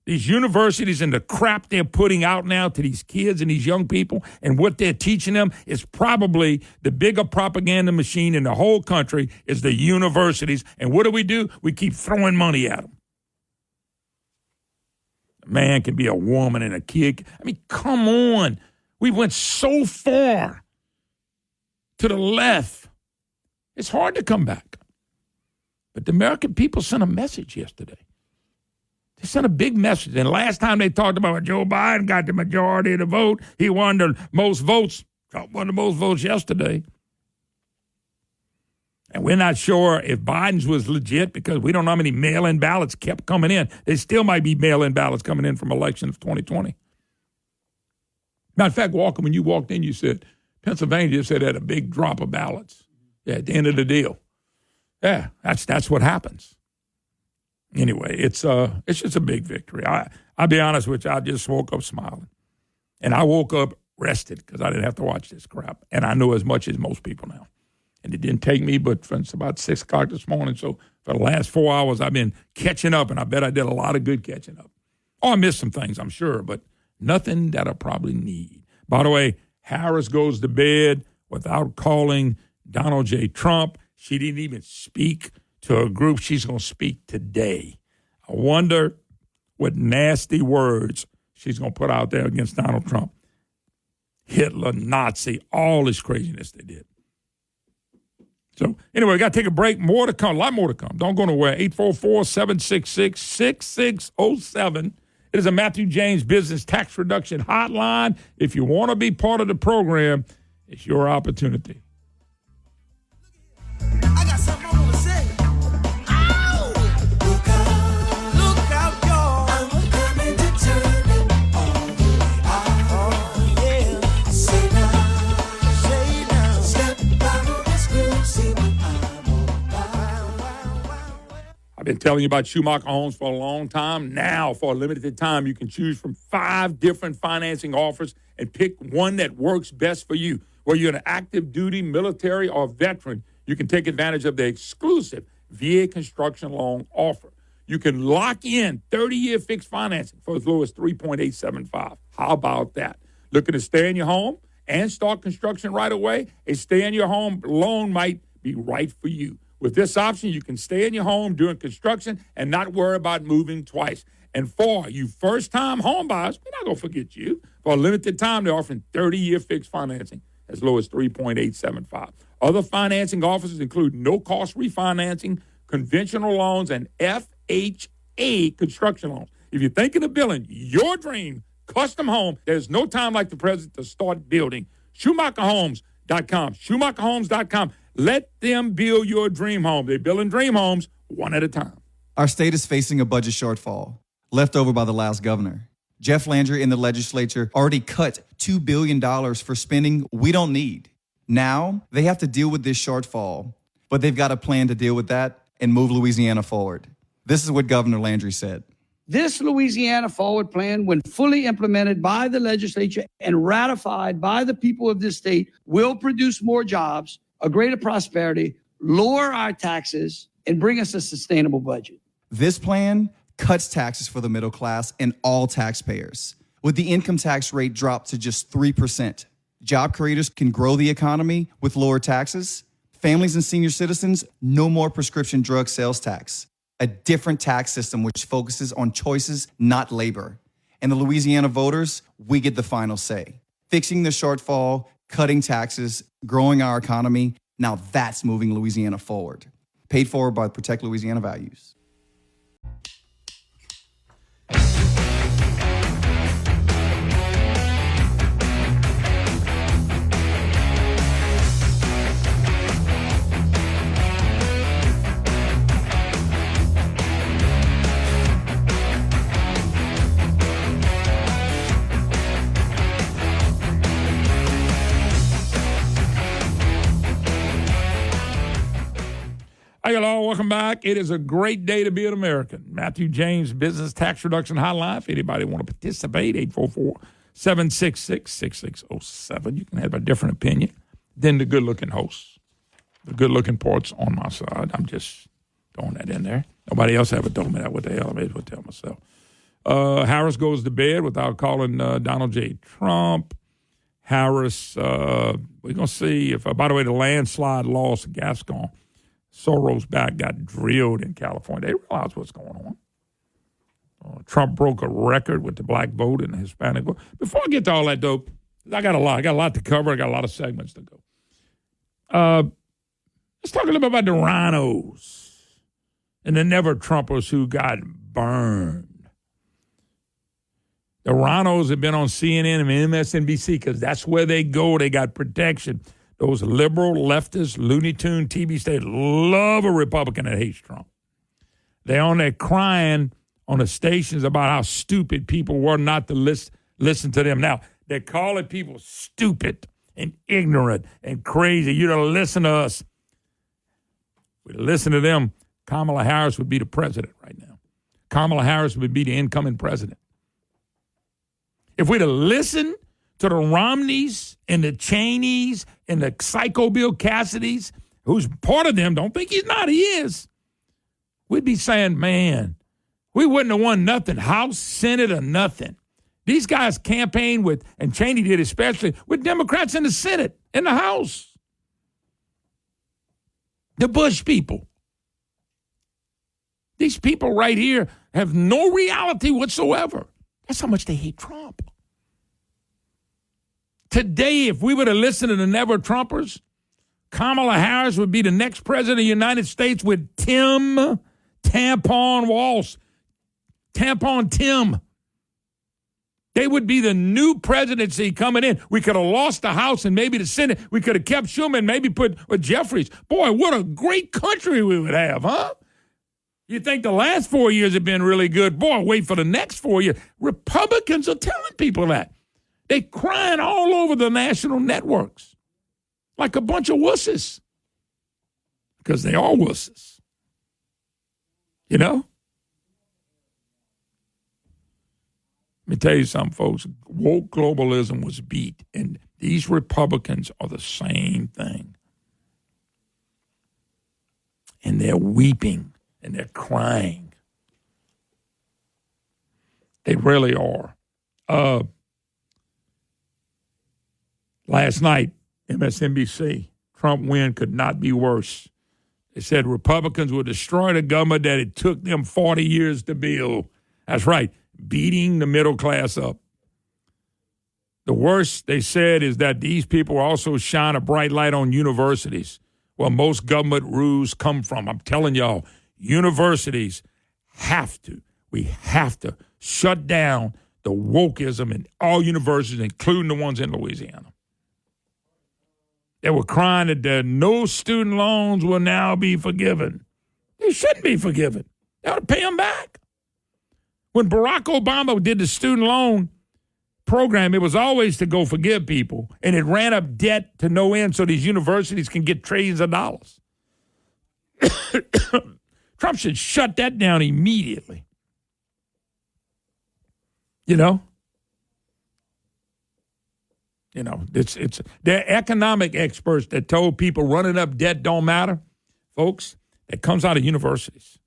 These universities and the crap they're putting out now to these kids and these young people and what they're teaching them is probably the bigger propaganda machine in the whole country is the universities. And what do? We keep throwing money at them. A man can be a woman and a kid. I mean, come on. We went so far to the left. It's hard to come back. But the American people sent a message yesterday. They sent a big message. And last time they talked about Joe Biden got the majority of the vote. He won the most votes. Trump won the most votes yesterday. And we're not sure if Biden's was legit because we don't know how many mail-in ballots kept coming in. There still might be mail-in ballots coming in from election of 2020. Matter of fact, Walker, when you walked in, you said, Pennsylvania said had a big drop of ballots at the end of the deal. Yeah, that's what happens. Anyway, it's just a big victory. I'll be honest with you, I just woke up smiling. And I woke up rested because I didn't have to watch this crap. And I know as much as most people now. And it didn't take me but since about 6 o'clock this morning. So for the last 4 hours, I've been catching up, and I bet I did a lot of good catching up. Oh, I missed some things, I'm sure, but nothing that I probably need. By the way, Harris goes to bed without calling Donald J. Trump. She didn't even speak to a group she's going to speak today. I wonder what nasty words she's going to put out there against Donald Trump. Hitler, Nazi, all this craziness they did. So anyway, we got to take a break. More to come, a lot more to come. Don't go nowhere. 844-766-6607. It is a Matthew James Business Tax Reduction Hotline. If you want to be part of the program, it's your opportunity. I got something I want to say. Ow! Look out, y'all. I'm coming to turn it all the way out. Oh, yeah. Say now. Step out of this groove. See what I'm about. I've been telling you about Schumacher Homes for a long time. Now, for a limited time, you can choose from 5 different financing offers and pick one that works best for you. Whether you're an active duty, military, or veteran, you can take advantage of the exclusive VA construction loan offer. You can lock in 30-year fixed financing for as low as 3.875. How about that? Looking to stay in your home and start construction right away? A stay-in-your-home loan might be right for you. With this option, you can stay in your home during construction and not worry about moving twice. And for you first-time home buyers, we're not going to forget you. For a limited time, they're offering 30-year fixed financing as low as 3.875. Other financing offers include no-cost refinancing, conventional loans, and FHA construction loans. If you're thinking of building your dream custom home, there's no time like the present to start building. SchumacherHomes.com. SchumacherHomes.com. Let them build your dream home. They're building dream homes one at a time. Our state is facing a budget shortfall, left over by the last governor. Jeff Landry in the legislature already cut $2 billion for spending we don't need. Now they have to deal with this shortfall, but they've got a plan to deal with that and move Louisiana forward. This is what Governor Landry said. This Louisiana Forward Plan, when fully implemented by the legislature and ratified by the people of this state, will produce more jobs, a greater prosperity, lower our taxes, and bring us a sustainable budget. This plan cuts taxes for the middle class and all taxpayers, with the income tax rate dropped to just 3%. Job creators can grow the economy with lower taxes. Families and senior citizens, no more prescription drug sales tax. A different tax system which focuses on choices, not labor. And the Louisiana voters, we get the final say. Fixing the shortfall, cutting taxes, growing our economy, now that's moving Louisiana forward. Paid for by Protect Louisiana Values. Hey, hello, welcome back. It is a great day to be an American. Matthew James Business Tax Reduction Hotline. If anybody want to participate, 844-766-6607. You can have a different opinion than the good-looking hosts. The good-looking parts on my side. I'm just throwing that in there. Nobody else ever told me that. What the hell? I may as well tell myself. Harris goes to bed without calling Donald J. Trump. Harris, we're going to see if, by the way, the landslide loss of Gascon. Soros back got drilled in California. They realize what's going on. Trump broke a record with the black vote and the Hispanic vote. Before I get to all that, though, I got a lot to cover. I got a lot of segments to go. Let's talk a little bit about the rhinos and the never-Trumpers who got burned. The rhinos have been on CNN and MSNBC because that's where they go. They got protection. Those liberal, leftist, Looney Tune TV stations love a Republican that hates Trump. They're on there crying on the stations about how stupid people were not to listen to them. Now, they're calling people stupid and ignorant and crazy. You don't listen to us. If we listen to them, Kamala Harris would be the president right now. Kamala Harris would be the incoming president. If we'd have listened to the Romneys and the Cheneys and the psycho Bill Cassidys, who's part of them, don't think he's not, he is. We'd be saying, man, we wouldn't have won nothing, House, Senate, or nothing. These guys campaigned with, and Cheney did especially, with Democrats in the Senate, in the House. The Bush people. These people right here have no reality whatsoever. That's how much they hate Trump. Today, if we were to listen to the never-Trumpers, Kamala Harris would be the next president of the United States with Tim Tampon Walsh. Tampon Tim. They would be the new presidency coming in. We could have lost the House and maybe the Senate. We could have kept Schumer, maybe put Jeffries. Boy, what a great country we would have, huh? You think the last 4 years have been really good? Boy, wait for the next 4 years. Republicans are telling people that. They crying all over the national networks like a bunch of wusses because they are wusses. You know? Let me tell you something, folks. Woke globalism was beat, and these Republicans are the same thing. And they're weeping, and they're crying. They really are. Last night, MSNBC, Trump win could not be worse. They said Republicans will destroy the government that it took them 40 years to build. That's right, beating the middle class up. The worst, they said, is that these people also shine a bright light on universities, where most government rules come from. I'm telling y'all, universities we have to shut down the wokeism in all universities, including the ones in Louisiana. They were crying that no student loans will now be forgiven. They shouldn't be forgiven. They ought to pay them back. When Barack Obama did the student loan program, it was always to go forgive people, and it ran up debt to no end so these universities can get trillions of dollars. Trump should shut that down immediately. You know? You know, it's they're economic experts that told people running up debt don't matter. Folks, that comes out of universities.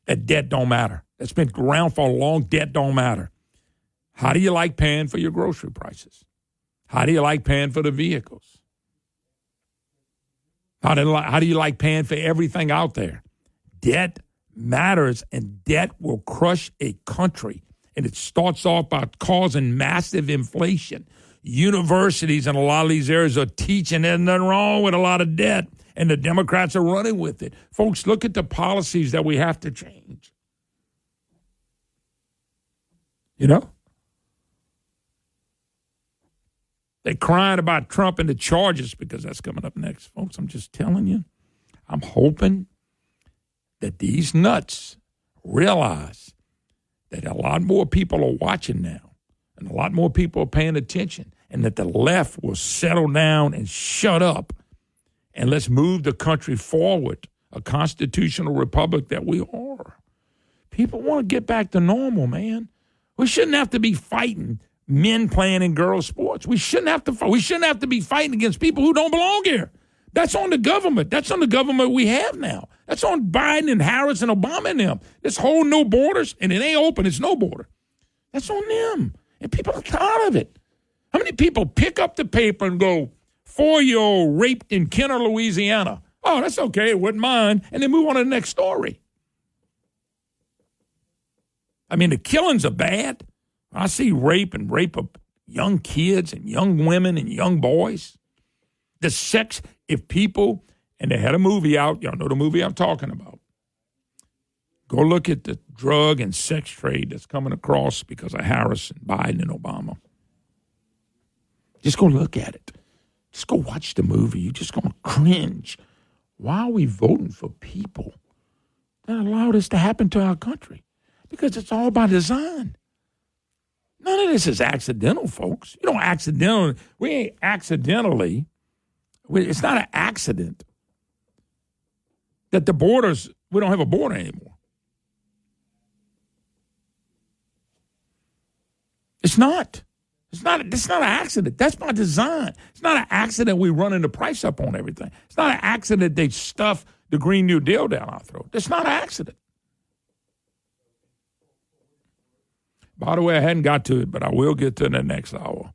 That debt don't matter. That's been around for a long, debt don't matter. How do you like paying for your grocery prices? How do you like paying for the vehicles? How do you like paying for everything out there? Debt matters, and debt will crush a country. And it starts off by causing massive inflation. Universities in a lot of these areas are teaching there's nothing wrong with a lot of debt, and the Democrats are running with it. Folks, look at the policies that we have to change. You know? They're crying about Trump and the charges because that's coming up next. Folks, I'm just telling you, I'm hoping that these nuts realize that a lot more people are watching now and a lot more people are paying attention, and that the left will settle down and shut up, and let's move the country forward, a constitutional republic that we are. People want to get back to normal, man. We shouldn't have to be fighting men playing in girls' sports. We shouldn't have to. We shouldn't have to be fighting against people who don't belong here. That's on the government. That's on the government we have now. That's on Biden and Harris and Obama and them. This whole no borders, and it ain't open. It's no border. That's on them. And people are tired of it. How many people pick up the paper and go, 4-year-old raped in Kenner, Louisiana? Oh, that's okay. It wasn't mine. And then move on to the next story. I mean, the killings are bad. I see rape of young kids and young women and young boys. The sex, if people, and they had a movie out, y'all know the movie I'm talking about. Go look at the drug and sex trade that's coming across because of Harris and Biden and Obama. Just go look at it. Just go watch the movie. You're just going to cringe. Why are we voting for people that allow this to happen to our country? Because it's all by design. None of this is accidental, folks. You don't accidentally, we ain't accidentally, it's not an accident that the borders, we don't have a border anymore. It's not. It's not an accident. That's by design. It's not an accident we running the price up on everything. It's not an accident they stuff the Green New Deal down our throat. It's not an accident. By the way, I hadn't got to it, but I will get to it in the next hour.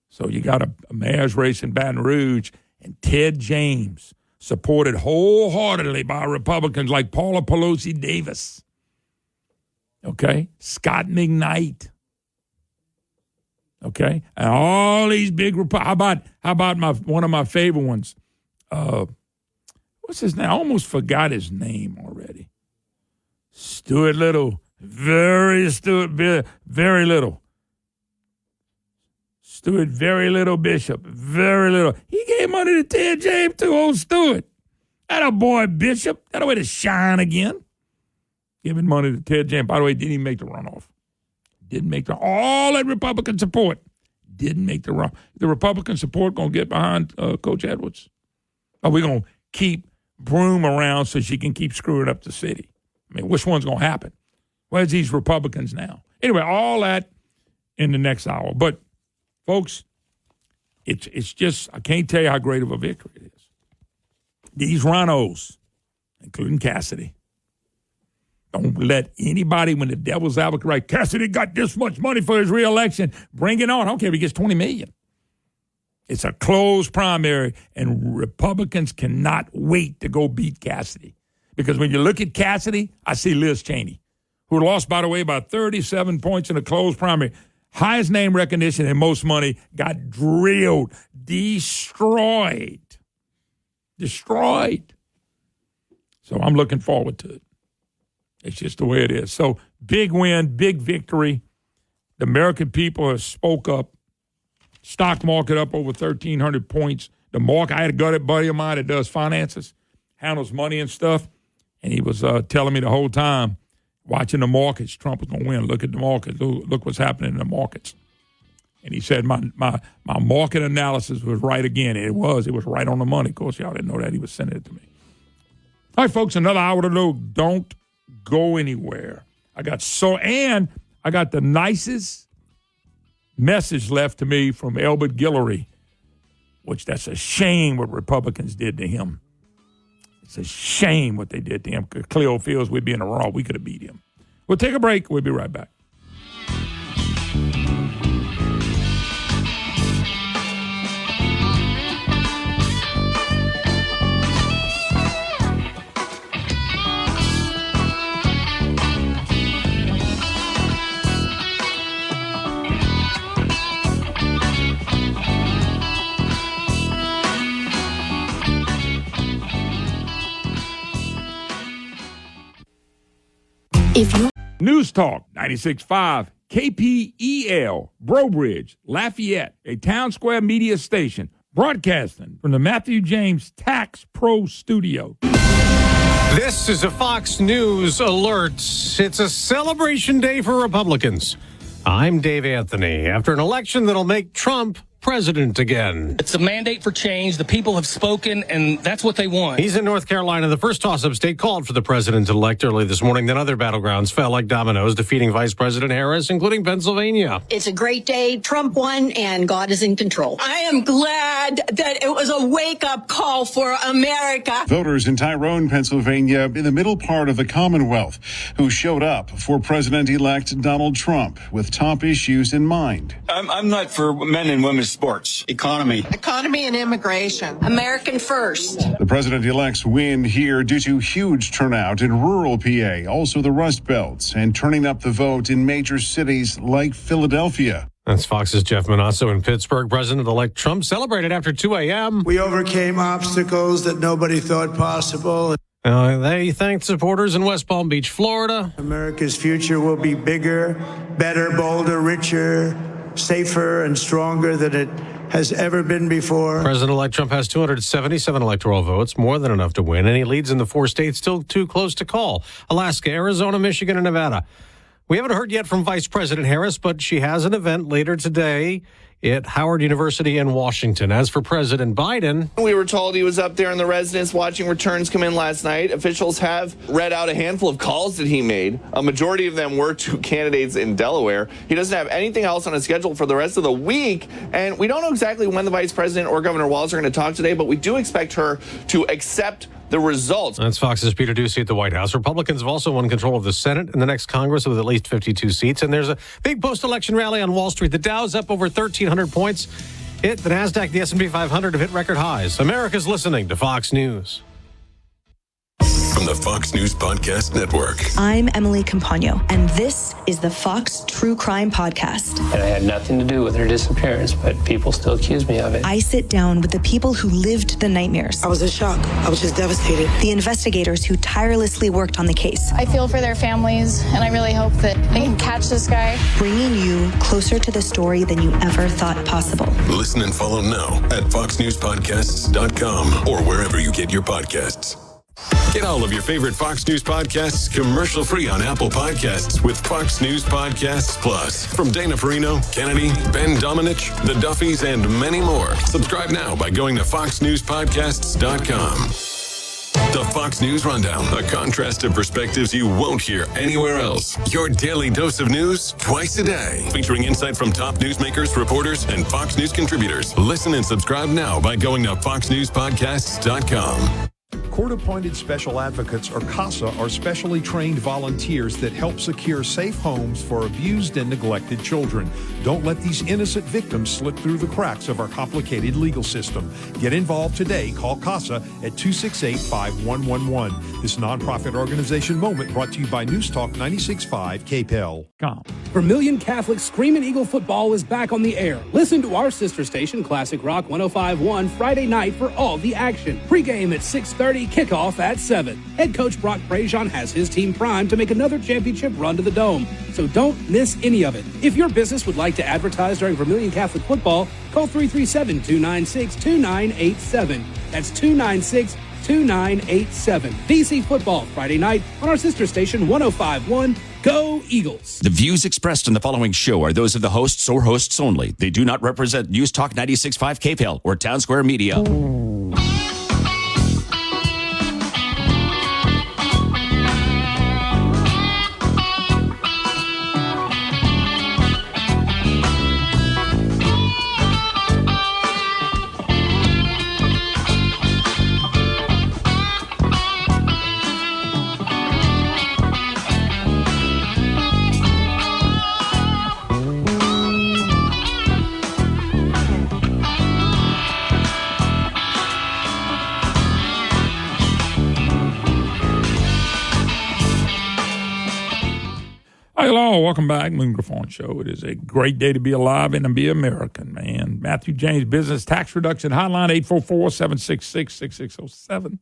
So you got a mayor's race in Baton Rouge, and Ted James, supported wholeheartedly by Republicans like Paula Pelosi Davis. Okay? Scott McKnight. Okay? And all these big Republicans. How about one of my favorite ones? What's his name? I almost forgot his name already. Stuart Little. Very little. Stuart, very little Bishop. Very little. He gave money to Ted James too, old Stuart. That a boy Bishop. That a way to shine again. Giving money to Ted James. By the way, didn't even make the runoff. Didn't make the all that Republican support. Didn't make the runoff. The Republican support going to get behind Coach Edwards? Or we going to keep Broom around so she can keep screwing up the city? I mean, which one's going to happen? Where's these Republicans now? Anyway, all that in the next hour. But, folks, it's just, I can't tell you how great of a victory it is. These rhinos, including Cassidy, don't let anybody, when the devil's advocate, right, Cassidy got this much money for his reelection, bring it on. I don't care if he gets $20 million. It's a closed primary, and Republicans cannot wait to go beat Cassidy. Because when you look at Cassidy, I see Liz Cheney, who lost, by the way, by 37 points in a closed primary. Highest name recognition and most money, got drilled, destroyed. So I'm looking forward to it. It's just the way it is. So big win, big victory. The American people have spoke up. Stock market up over 1,300 points. The market, I had a buddy of mine that does finances, handles money and stuff, and he was telling me the whole time, watching the markets, Trump was going to win. Look at the markets. Look what's happening in the markets. And he said my market analysis was right again. And it was right on the money. Of course, y'all didn't know that. He was sending it to me. All right, folks, another hour to go. Don't go anywhere. I got the nicest message left to me from Elbert Guillory, which that's a shame what Republicans did to him. It's a shame what they did to him. Cleo feels we'd be in the wrong. We could have beat him. We'll take a break. We'll be right back. If you News Talk 96.5 KPEL, Brobridge, Lafayette, a Town Square media station, broadcasting from the Matthew James Tax Pro Studio. This is a Fox News alert. It's a celebration day for Republicans. I'm Dave Anthony. After an election that'll make Trump president again. It's a mandate for change. The people have spoken, and that's what they want. He's in North Carolina. The first toss-up state called for the president-elect early this morning. Then other battlegrounds fell like dominoes, defeating Vice President Harris, including Pennsylvania. It's a great day. Trump won, and God is in control. I am glad that it was a wake-up call for America. Voters in Tyrone, Pennsylvania, in the middle part of the Commonwealth, who showed up for President-elect Donald Trump with top issues in mind. I'm not for men and women's sports. Economy and immigration. American first. The president-elect's win here due to huge turnout in rural PA, also the Rust Belt, and turning up the vote in major cities like Philadelphia. That's Fox's Jeff Manasso in Pittsburgh. President-elect Trump celebrated after 2 a.m. We overcame obstacles that nobody thought possible. They thanked supporters in West Palm Beach, Florida. America's future will be bigger, better, bolder, richer, safer and stronger than it has ever been before. President-elect Trump has 277 electoral votes, more than enough to win, and he leads in the 4 states still too close to call: Alaska, Arizona, Michigan, and Nevada. We haven't heard yet from Vice President Harris, but she has an event later today at Howard University in Washington. As for President Biden, we were told he was up there in the residence watching returns come in last night. Officials have read out a handful of calls that he made. A majority of them were to candidates in Delaware. He doesn't have anything else on his schedule for the rest of the week, and we don't know exactly when the vice president or Governor Walz are going to talk today, but we do expect her to accept the results. That's Fox's Peter Doocy at the White House. Republicans have also won control of the Senate in the next Congress with at least 52 seats. And there's a big post-election rally on Wall Street. The Dow's up over 1,300 points. The NASDAQ, the S&P 500 have hit record highs. America's listening to Fox News. From the Fox News Podcast Network. I'm Emily Campagno, and this is the Fox True Crime Podcast. And I had nothing to do with her disappearance, but people still accuse me of it. I sit down with the people who lived the nightmares. I was in shock. I was just devastated. The investigators who tirelessly worked on the case. I feel for their families, and I really hope that they can catch this guy. Bringing you closer to the story than you ever thought possible. Listen and follow now at foxnewspodcasts.com or wherever you get your podcasts. Get all of your favorite Fox News podcasts commercial-free on Apple Podcasts with Fox News Podcasts Plus. From Dana Perino, Kennedy, Ben Domenech, The Duffys, and many more. Subscribe now by going to foxnewspodcasts.com. The Fox News Rundown, a contrast of perspectives you won't hear anywhere else. Your daily dose of news twice a day, featuring insight from top newsmakers, reporters, and Fox News contributors. Listen and subscribe now by going to foxnewspodcasts.com. Court-appointed special advocates, or CASA, are specially trained volunteers that help secure safe homes for abused and neglected children. Don't let these innocent victims slip through the cracks of our complicated legal system. Get involved today. Call CASA at 268-5111. This nonprofit organization moment brought to you by News Talk 96.5 KPEL. Vermilion Catholic Screamin' Eagle football is back on the air. Listen to our sister station, Classic Rock 105.1, Friday night for all the action. Pre-game at 6:30, kickoff at 7. Head coach Brock Prejean has his team primed to make another championship run to the Dome, so don't miss any of it. If your business would like to advertise during Vermilion Catholic football, call 337-296-2987. That's 296-2987. DC football Friday night on our sister station 105.1. Go Eagles. The views expressed in the following show are those of the hosts or hosts only. They do not represent News Talk 96.5 KPEL or Town Square Media. Hello, welcome back, Moon Griffon Show. It is a great day to be alive and to be American, man. Matthew James Business Tax Reduction Hotline, 844-766-6607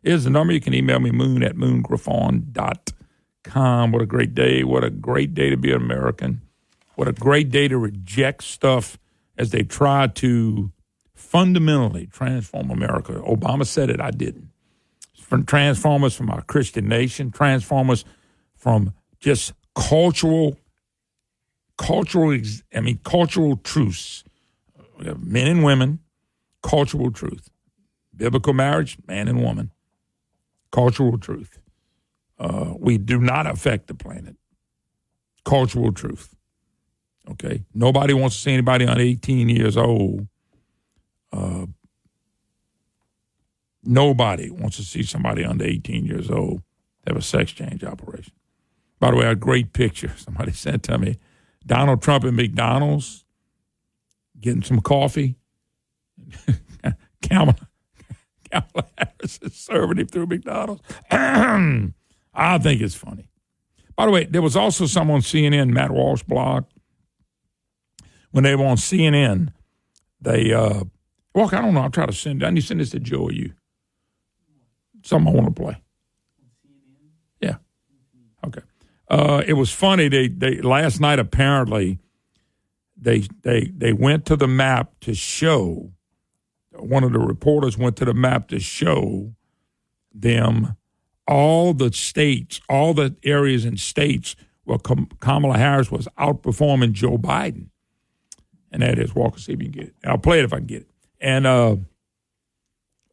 is the number. You can email me, moon@moongriffon.com. calm. What a great day. What a great day to be an American. What a great day to reject stuff as they try to fundamentally transform America. Obama said it. I didn't. Transform us from our Christian nation. Transform us from just cultural truths. We have men and women, cultural truth. Biblical marriage, man and woman, cultural truth. We do not affect the planet. Cultural truth. Okay? Nobody wants to see anybody under 18 years old. Nobody wants to see somebody under 18 years old have a sex change operation. By the way, a great picture somebody sent to me. Donald Trump at McDonald's getting some coffee. Kamala Harris is serving him through McDonald's. I think it's funny. By the way, there was also someone on CNN, Matt Walsh blog. When they were on CNN, they, Walk, I don't know, I'll try to send it. I need to send this to Joe or you. Something I want to play. Yeah. Okay. It was funny. They last night apparently they went to the map to show. One of the reporters went to the map to show them all the states, all the areas and states where Kamala Harris was outperforming Joe Biden. And that is, Walker, see if you can get it. And I'll play it if I can get it. And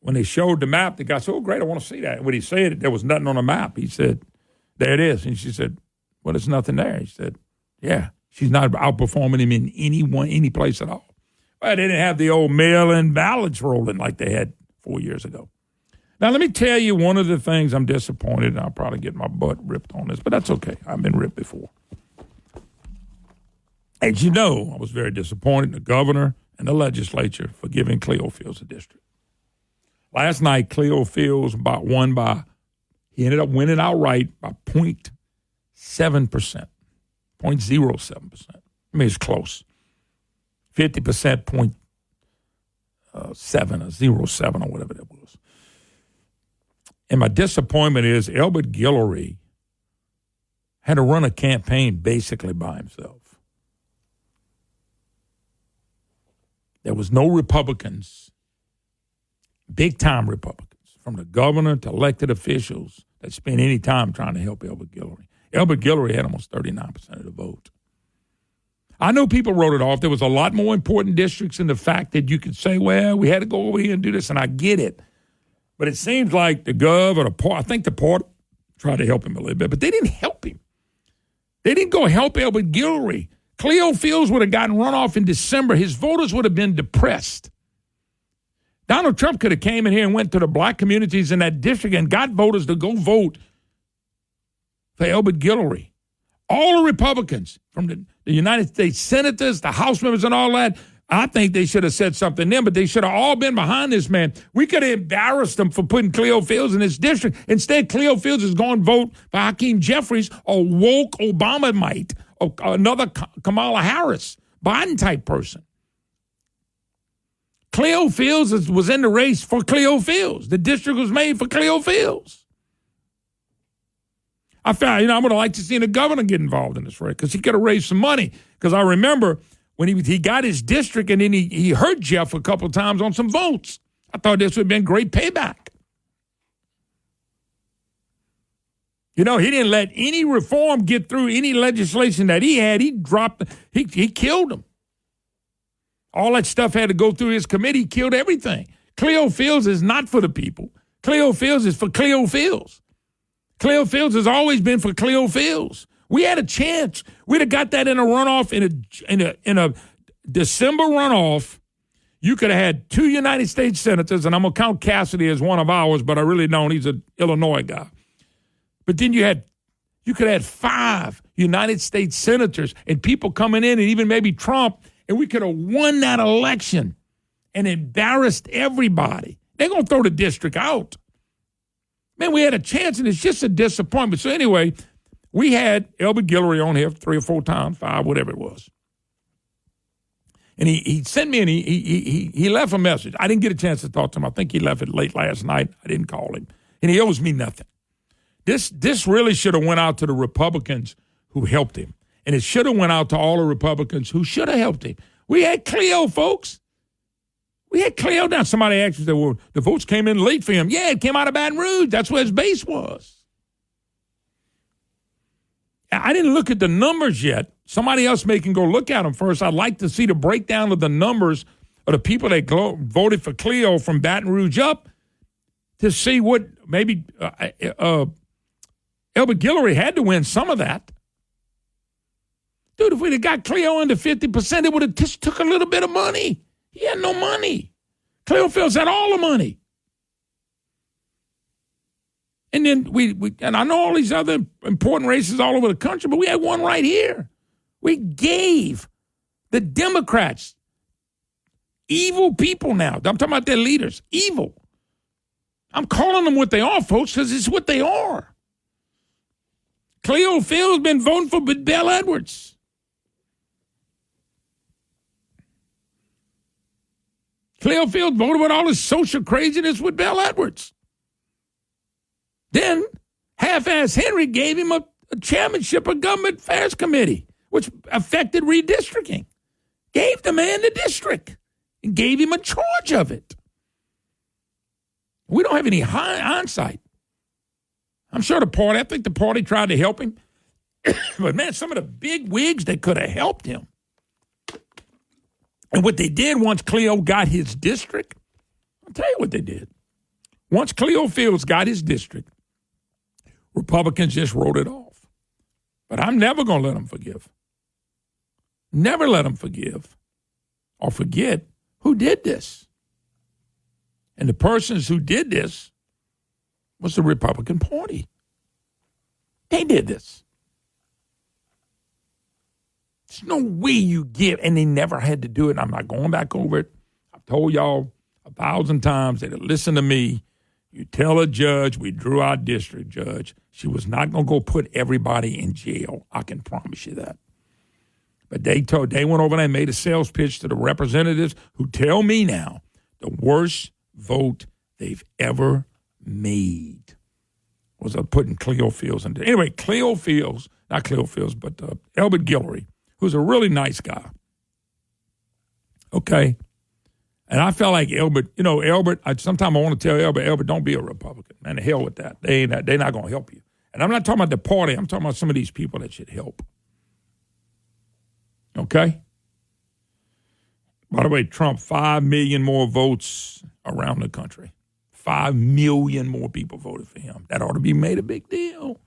when they showed the map, the guy said, oh, great, I want to see that. And when he said it, there was nothing on the map. He said, there it is. And she said, well, there's nothing there. He said, yeah, she's not outperforming him in any place at all. Well, they didn't have the old mail-in ballots rolling like they had 4 years ago. Now, let me tell you one of the things I'm disappointed, and I'll probably get my butt ripped on this, but that's okay. I've been ripped before. As you know, I was very disappointed in the governor and the legislature for giving Cleo Fields a district. Last night, Cleo Fields he ended up winning outright by 0.7%, 0.07%. I mean, it's close. 50%, 0.7 or 0.07 or whatever that was. And my disappointment is Elbert Guillory had to run a campaign basically by himself. There was no Republicans, big-time Republicans, from the governor to elected officials that spent any time trying to help Elbert Guillory. Elbert Guillory had almost 39% of the vote. I know people wrote it off. There was a lot more important districts in the fact that you could say, well, we had to go over here and do this, and I get it. But it seems like the gov or the port, I think the port tried to help him a little bit, but they didn't help him. They didn't go help Elbert Guillory. Cleo Fields would have gotten runoff in December. His voters would have been depressed. Donald Trump could have came in here and went to the black communities in that district and got voters to go vote for Elbert Guillory. All the Republicans, from the United States senators, the House members and all that, I think they should have said something then, but they should have all been behind this man. We could have embarrassed them for putting Cleo Fields in this district. Instead, Cleo Fields has gone vote for Hakeem Jeffries, a woke Obamamite, or another Kamala Harris, Biden-type person. Cleo Fields was in the race for Cleo Fields. The district was made for Cleo Fields. I found, I would have liked to see the governor get involved in this race because he could have raised some money. Because I remember when he got his district and then he hurt Jeff a couple of times on some votes. I thought this would have been great payback. He didn't let any reform get through any legislation that he had. He killed them. All that stuff had to go through his committee. He killed everything. Cleo Fields is not for the people. Cleo Fields is for Cleo Fields. Cleo Fields has always been for Cleo Fields. We had a chance. We'd have got that in a runoff, in a December runoff. You could have had 2 United States senators, and I'm going to count Cassidy as one of ours, but I really don't. He's an Illinois guy. But then you could have had 5 United States senators and people coming in, and even maybe Trump, and we could have won that election and embarrassed everybody. They're going to throw the district out. Man, we had a chance, and it's just a disappointment. So anyway, we had Elbert Guillory on here 3 or 4 times, 5, whatever it was. And he sent me, and he left a message. I didn't get a chance to talk to him. I think he left it late last night. I didn't call him. And he owes me nothing. This really should have went out to the Republicans who helped him. And it should have went out to all the Republicans who should have helped him. We had Cleo, folks. We had Cleo down. Somebody asked us, well, the votes came in late for him. Yeah, it came out of Baton Rouge. That's where his base was. I didn't look at the numbers yet. Somebody else may can go look at them first. I'd like to see the breakdown of the numbers of the people that voted for Cleo from Baton Rouge up to see what maybe Elbert Guillory had to win some of that. Dude, if we'd have got Cleo under 50%, it would have just took a little bit of money. He had no money. Cleo Fields had all the money. And then and I know all these other important races all over the country, but we had one right here. We gave the Democrats, evil people now. I'm talking about their leaders, evil. I'm calling them what they are, folks, because it's what they are. Cleo Fields been voting for Bell Edwards. Cleo Fields voted with all this social craziness with Bell Edwards. Then half-ass Henry gave him a chairmanship of Government Affairs Committee, which affected redistricting. Gave the man the district and gave him a charge of it. We don't have any hindsight. I'm sure I think the party tried to help him. But, man, some of the big wigs, they could have helped him. And what they did once Cleo got his district, I'll tell you what they did. Once Cleo Fields got his district, Republicans just wrote it off. But I'm never going to let them forgive. Never let them forgive or forget who did this. And the persons who did this was the Republican Party. They did this. There's no way you give, and they never had to do it. I'm not going back over it. I've told y'all 1,000 times that listen to me. You tell a judge, we drew our district judge. She was not going to go put everybody in jail. I can promise you that. But they went over there and made a sales pitch to the representatives who tell me now the worst vote they've ever made was putting Cleo Fields in there. Anyway, Cleo Fields, not Cleo Fields, but Elbert Guillory, who's a really nice guy. Okay? And I felt like Elbert, sometimes I want to tell Elbert, don't be a Republican. Man, the hell with that. They're not going to help you. And I'm not talking about the party. I'm talking about some of these people that should help. Okay? By the way, Trump, 5 million more votes around the country. 5 million more people voted for him. That ought to be made a big deal.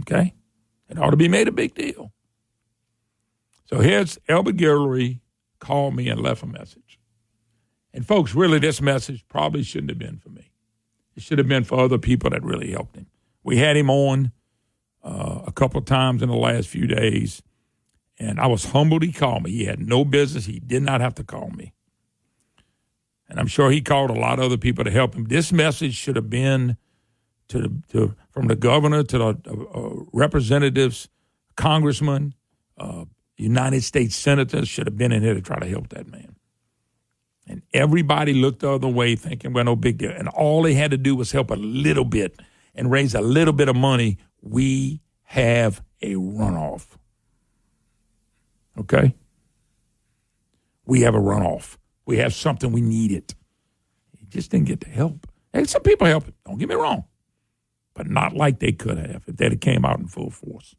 Okay? It ought to be made a big deal. So here's Elbert Guillory called me and left a message. And folks, really this message probably shouldn't have been for me. It should have been for other people that really helped him. We had him on a couple of times in the last few days, and I was humbled he called me. He had no business. He did not have to call me. And I'm sure he called a lot of other people to help him. This message should have been from the governor to the representatives, congressmen, United States senators should have been in here to try to help that man. And everybody looked the other way thinking, well, no big deal. And all they had to do was help a little bit and raise a little bit of money. We have a runoff. Okay? We have a runoff. We have something we needed. He just didn't get the help. And some people helped. Don't get me wrong. But not like they could have if they'd have came out in full force.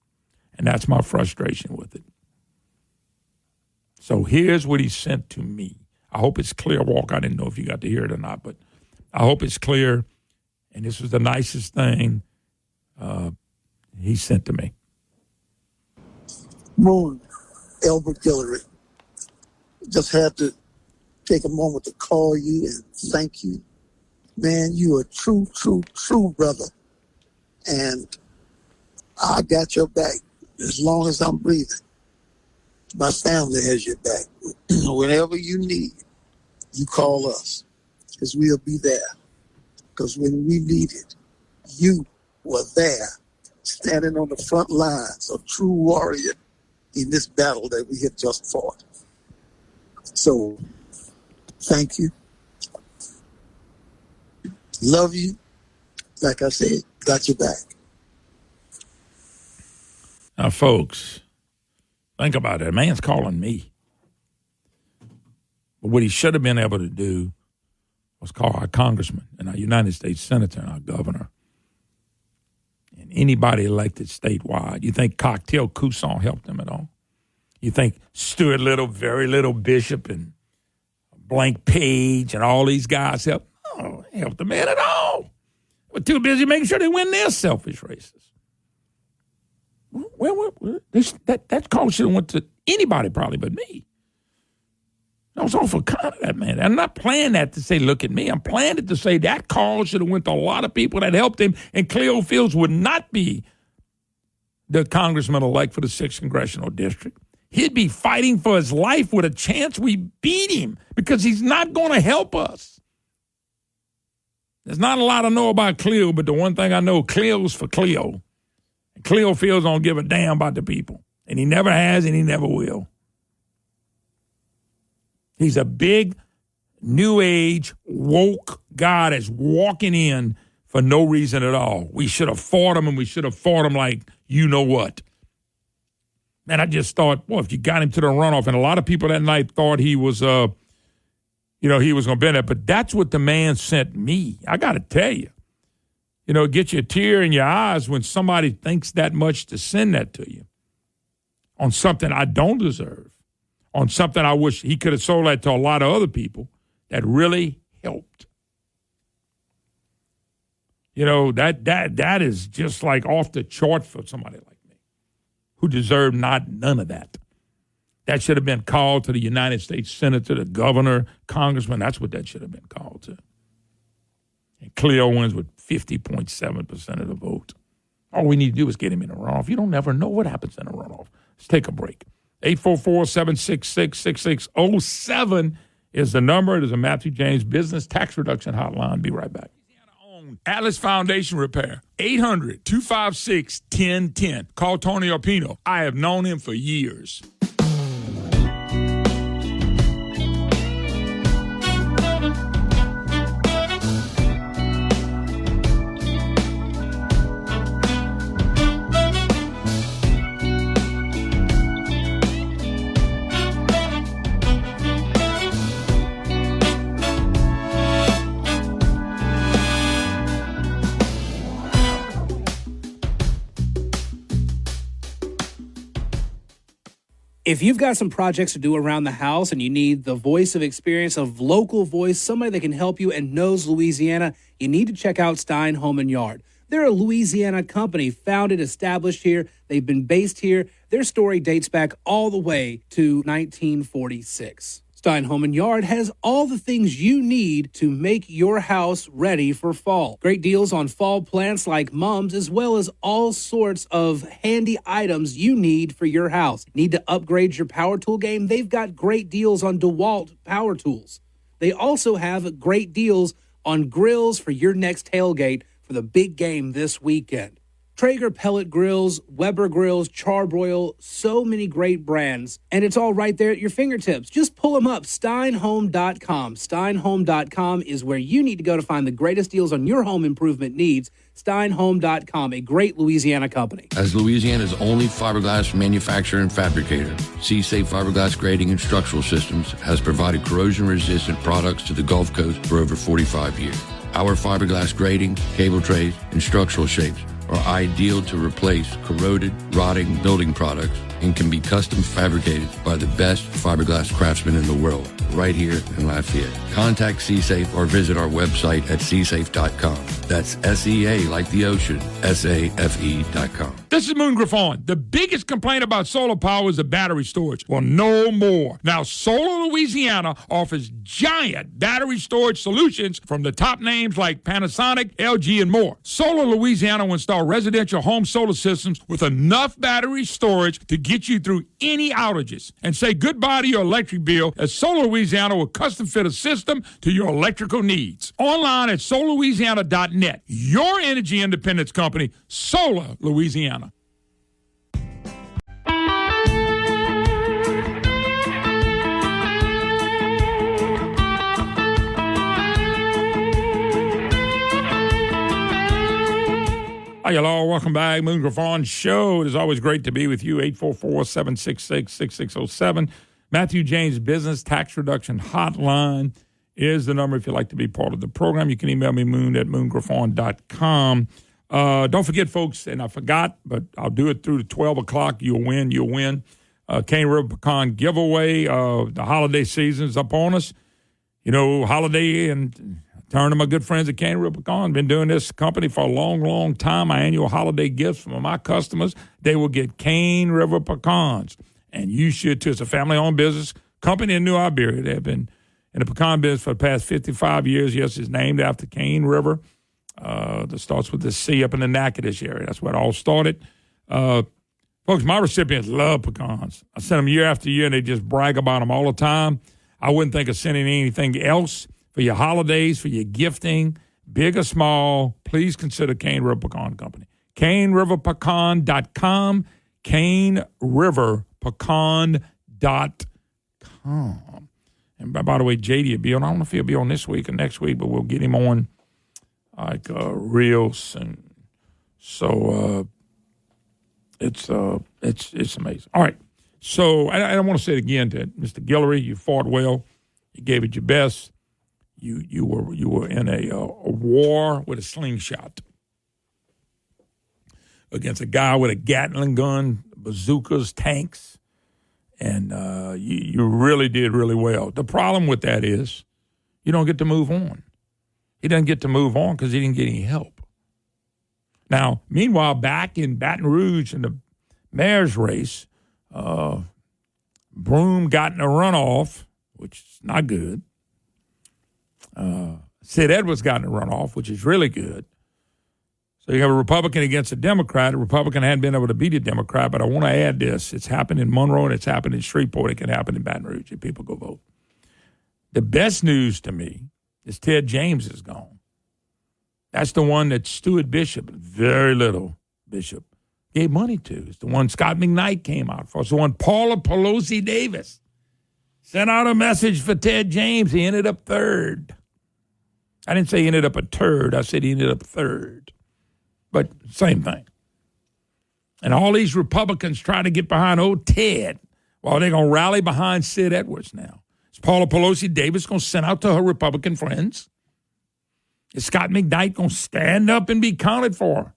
And that's my frustration with it. So here's what he sent to me. I hope it's clear, Walker. I didn't know if you got to hear it or not, but I hope it's clear. And this was the nicest thing he sent to me. Moon, Elbert Guillory. Just had to take a moment to call you and thank you. Man, you are true brother. And I got your back as long as I'm breathing. My family has your back. Whenever you need, you call us, because we'll be there. Because when we needed, you were there, standing on the front lines, a true warrior in this battle that we have just fought. So, thank you. Love you. like I said, got your back. Now, folks, think about it. A man's calling me. But what he should have been able to do was call our congressman and our United States senator and our governor and anybody elected statewide. You think Cocktail Couson helped them at all? You think Stuart Little, Very Little Bishop, and Blank Page and all these guys helped? Oh, helped the man at all. We're too busy making sure they win their selfish races. Well, that call should have went to anybody probably but me. I was awful kind of that man. I'm not playing that to say, look at me. I'm playing it to say that call should have went to a lot of people that helped him, and Cleo Fields would not be the congressman-elect for the 6th Congressional District. He'd be fighting for his life with a chance we beat him because he's not going to help us. There's not a lot I know about Cleo, but the one thing I know, Cleo's for Cleo. And Cleo Fields don't give a damn about the people. And he never has and he never will. He's a big, new age, woke guy that's walking in for no reason at all. We should have fought him, and we should have fought him like you know what. And I just thought, well, if you got him to the runoff, and a lot of people that night thought he was, he was going to be there, but that's what the man sent me. I got to tell you, it gets you a tear in your eyes when somebody thinks that much to send that to you on something I don't deserve. On something I wish he could have sold that to a lot of other people that really helped. That is just like off the chart for somebody like me who deserved none of that. That should have been called to the United States Senator, the governor, congressman. That's what that should have been called to. And Cleo wins with 50.7% of the vote. All we need to do is get him in a runoff. You don't never know what happens in a runoff. Let's take a break. 844-766-6607 is the number. It is a Matthew James Business Tax Reduction Hotline. Be right back. Atlas Foundation Repair, 800-256-1010. Call Tony Arpino. I have known him for years. If you've got some projects to do around the house and you need the voice of experience of local voice, somebody that can help you and knows Louisiana, you need to check out Stein Home & Yard. They're a Louisiana company founded, established here. They've been based here. Their story dates back all the way to 1946. Stein Home & Yard has all the things you need to make your house ready for fall. Great deals on fall plants like mums, as well as all sorts of handy items you need for your house. Need to upgrade your power tool game? They've got great deals on DeWalt power tools. They also have great deals on grills for your next tailgate for the big game this weekend. Traeger pellet grills, Weber grills, Charbroil, so many great brands, and it's all right there at your fingertips. Just pull them up, steinhome.com. Steinhome.com is where you need to go to find the greatest deals on your home improvement needs. Steinhome.com, a great Louisiana company. As Louisiana's only fiberglass manufacturer and fabricator, C-Safe Fiberglass Grading and Structural Systems has provided corrosion-resistant products to the Gulf Coast for over 45 years. Our fiberglass grading, cable trays, and structural shapes are ideal to replace corroded, rotting building products and can be custom fabricated by the best fiberglass craftsmen in the world, right here in Lafayette. Contact C-Safe or visit our website at csafe.com. That's S-E-A like the ocean, S-A-F-E.com. This is Moon Griffon. The biggest complaint about solar power is the battery storage. Well, no more. Now, Solar Louisiana offers giant battery storage solutions from the top names like Panasonic, LG, and more. Solar Louisiana will install residential home solar systems with enough battery storage to get you through any outages. And say goodbye to your electric bill, as Solar Louisiana will custom fit a system to your electrical needs. Online at solarlouisiana.net. Your energy independence company, Solar Louisiana. Hi, y'all. Welcome back. Moon Griffon Show. It is always great to be with you. 844-766-6607. Matthew James Business Tax Reduction Hotline is the number if you'd like to be part of the program. You can email me, moon@moongriffon.com. Don't forget, folks, and I forgot, but I'll do it through the 12 o'clock. You'll win. Cane River Pecan giveaway. The holiday season's up on us. You know, holiday and turn to my good friends at Cane River Pecan. Been doing this company for a long, long time. My annual holiday gifts from my customers, they will get Cane River Pecans. And you should, too. It's a family-owned business. Company in New Iberia. They've been in the pecan business for the past 55 years. Yes, it's named after Cane River. That starts with the C up in the Natchitoches area. That's where it all started. Folks, my recipients love pecans. I send them year after year, and they just brag about them all the time. I wouldn't think of sending anything else for your holidays, for your gifting, big or small. Please consider Cane River Pecan Company. CaneRiverPecan.com. CaneRiverPecan.com. And by the way, JD will be on. I don't know if he'll be on this week or next week, but we'll get him on real soon. So it's amazing. All right. So I want to say it again to Mr. Guillory. You fought well. You gave it your best. You were in a war with a slingshot against a guy with a Gatling gun, bazookas, tanks, and you really did really well. The problem with that is you don't get to move on. He doesn't get to move on because he didn't get any help. Now, meanwhile, back in Baton Rouge in the mayor's race, Broome got in a runoff, which is not good. Sid Edwards got in a runoff, which is really good. So you have a Republican against a Democrat. A Republican hadn't been able to beat a Democrat, but I want to add this. It's happened in Monroe and it's happened in Shreveport. It can happen in Baton Rouge if people go vote. The best news to me is Ted James is gone. That's the one that Stuart Bishop, very little Bishop, gave money to. It's the one Scott McKnight came out for. It's the one Paula Pelosi Davis sent out a message for Ted James. He ended up third. I didn't say he ended up a turd. I said he ended up third. But same thing. And all these Republicans try to get behind old Ted. Well, they're going to rally behind Sid Edwards now. Is Paula Pelosi Davis going to send out to her Republican friends? Is Scott McKnight going to stand up and be counted for?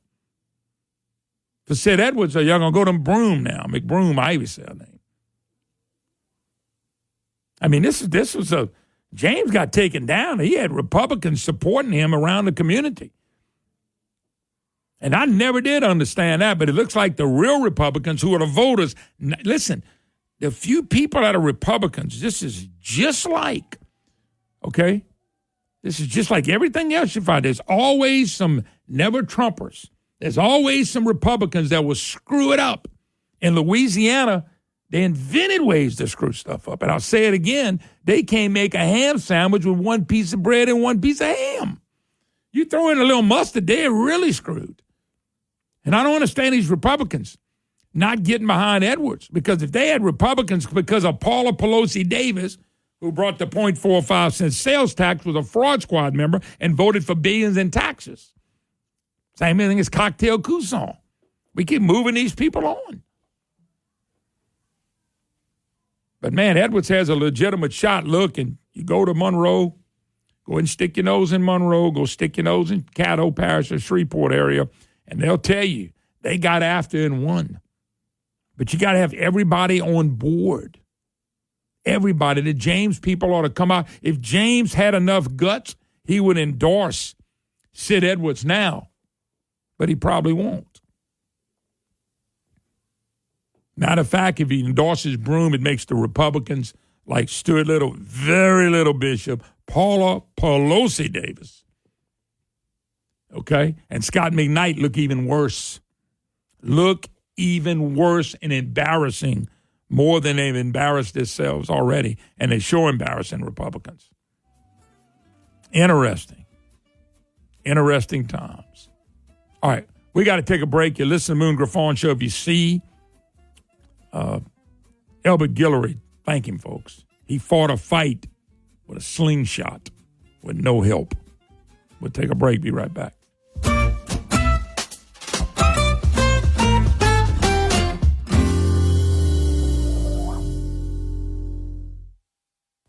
For Sid Edwards, y'all going to go to Broome now. McBroom, Ivy said her name. I mean, this was a... James got taken down. He had Republicans supporting him around the community. And I never did understand that, but it looks like the real Republicans who are the voters... Listen, the few people that are Republicans, this is just like, okay? This is just like everything else you find. There's always some never-Trumpers. There's always some Republicans that will screw it up. In Louisiana, they invented ways to screw stuff up. And I'll say it again, they can't make a ham sandwich with one piece of bread and one piece of ham. You throw in a little mustard, they're really screwed. And I don't understand these Republicans not getting behind Edwards, because if they had Republicans because of Paula Pelosi Davis, who brought the 0.45 cent sales tax, was a fraud squad member and voted for billions in taxes. Same thing as Cocktail Couson. We keep moving these people on. But, man, Edwards has a legitimate shot. Look, and you go to Monroe, go ahead and stick your nose in Monroe, go stick your nose in Caddo Parish or Shreveport area, and they'll tell you they got after and won. But you got to have everybody on board. Everybody. The James people ought to come out. If James had enough guts, he would endorse Sid Edwards now. But he probably won't. Matter of fact, if he endorses Broome, it makes the Republicans like Stuart Little, very little Bishop, Paula Pelosi Davis. Okay? And Scott McKnight look even worse. Look even worse and embarrassing, more than they've embarrassed themselves already, and they're sure embarrassing Republicans. Interesting. Interesting times. All right, we got to take a break. You listen to Moon Griffon Show. If you see Elbert Guillory, thank him, folks. He fought a fight with a slingshot with no help. We'll take a break. Be right back.